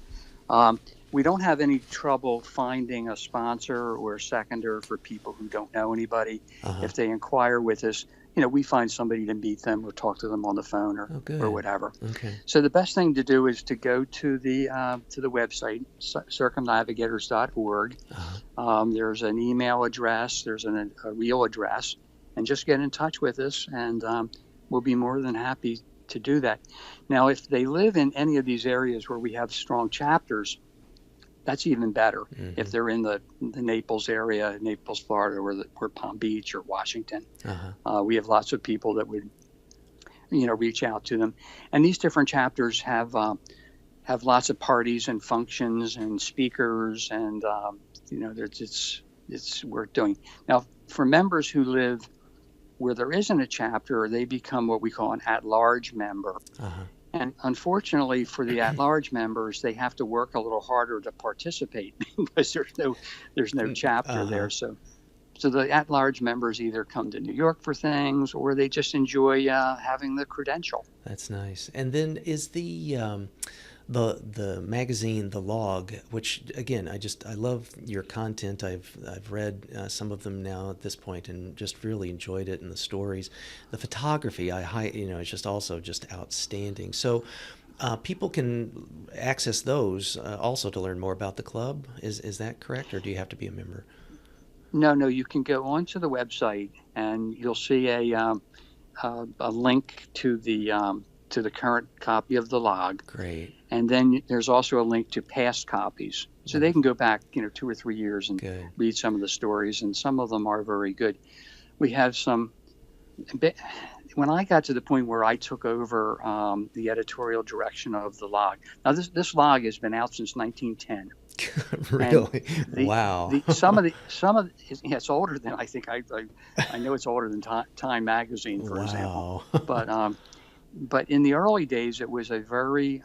We don't have any trouble finding a sponsor or a seconder for people who don't know anybody. Uh-huh. If they inquire with us, we find somebody to meet them or talk to them on the phone or whatever. Okay. So the best thing to do is to go to the website, circumnavigators.org. Uh-huh. There's an email address, there's a real address, and just get in touch with us, and we'll be more than happy to do that. Now, if they live in any of these areas where we have strong chapters, that's even better. Mm-hmm. If they're in the Naples area, Naples, Florida, or Palm Beach or Washington, uh-huh. We have lots of people that would, reach out to them. And these different chapters have lots of parties and functions and speakers, and it's worth doing. Now, for members who live where there isn't a chapter, they become what we call an at-large member. Uh-huh. And unfortunately for the at-large members, they have to work a little harder to participate because there's no chapter uh-huh. there. So the at-large members either come to New York for things, or they just enjoy having the credential. That's nice. And then is the magazine, The Log, which again, I love your content. I've read some of them now at this point and just really enjoyed it, and the stories, the photography, it's just also just outstanding. So people can access those also to learn more about the club. Is that correct, or do you have to be a member? No, you can go onto the website and you'll see a link to the current copy of the log. Great. And then there's also a link to past copies. So they can go back, 2 or 3 years and read some of the stories, and some of them are very good. We have some, when I got to the point where I took over the editorial direction of the log. Now this log has been out since 1910. Really? Wow. It's older than, I think, I know it's older than Time magazine, for example. But in the early days, it was a very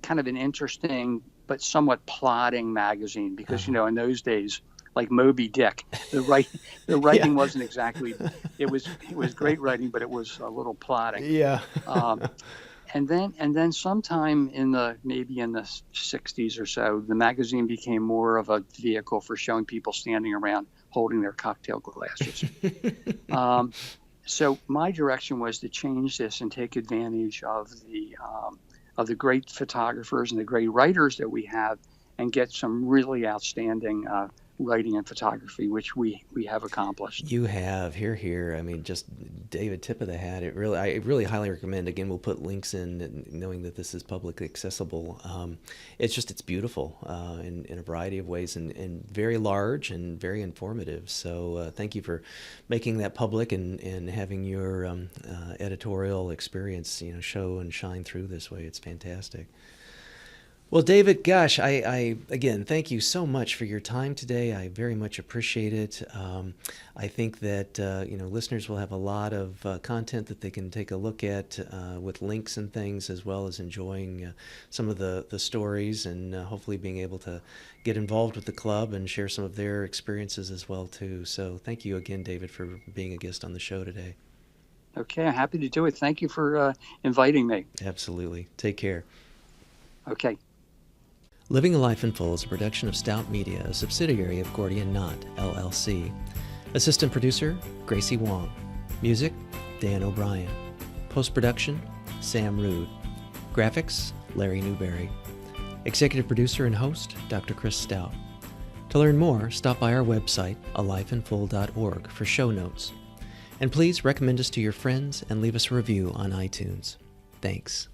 kind of an interesting but somewhat plodding magazine because, uh-huh. In those days, like Moby Dick, the writing wasn't exactly, it was great writing, but it was a little plodding. Yeah. And then sometime maybe in the 60s or so, the magazine became more of a vehicle for showing people standing around holding their cocktail glasses. So my direction was to change this and take advantage of the great photographers and the great writers that we have, and get some really outstanding writing and photography, which we have accomplished. You have. Hear. I mean, just David, tip of the hat. I really highly recommend. Again, we'll put links in, knowing that this is publicly accessible. It's beautiful in a variety of ways, and very large and very informative. So thank you for making that public and having your editorial experience, show and shine through this way. It's fantastic. Well, David, gosh, I again, thank you so much for your time today. I very much appreciate it. I think that, listeners will have a lot of content that they can take a look at with links and things, as well as enjoying some of the stories, and hopefully being able to get involved with the club and share some of their experiences as well, too. So thank you again, David, for being a guest on the show today. Okay, I'm happy to do it. Thank you for inviting me. Absolutely. Take care. Okay. Living a Life in Full is a production of Stout Media, a subsidiary of Gordian Knot, LLC. Assistant producer, Gracie Wong. Music, Dan O'Brien. Post-production, Sam Rude. Graphics, Larry Newberry. Executive producer and host, Dr. Chris Stout. To learn more, stop by our website, alifeinfull.org, for show notes. And please recommend us to your friends and leave us a review on iTunes. Thanks.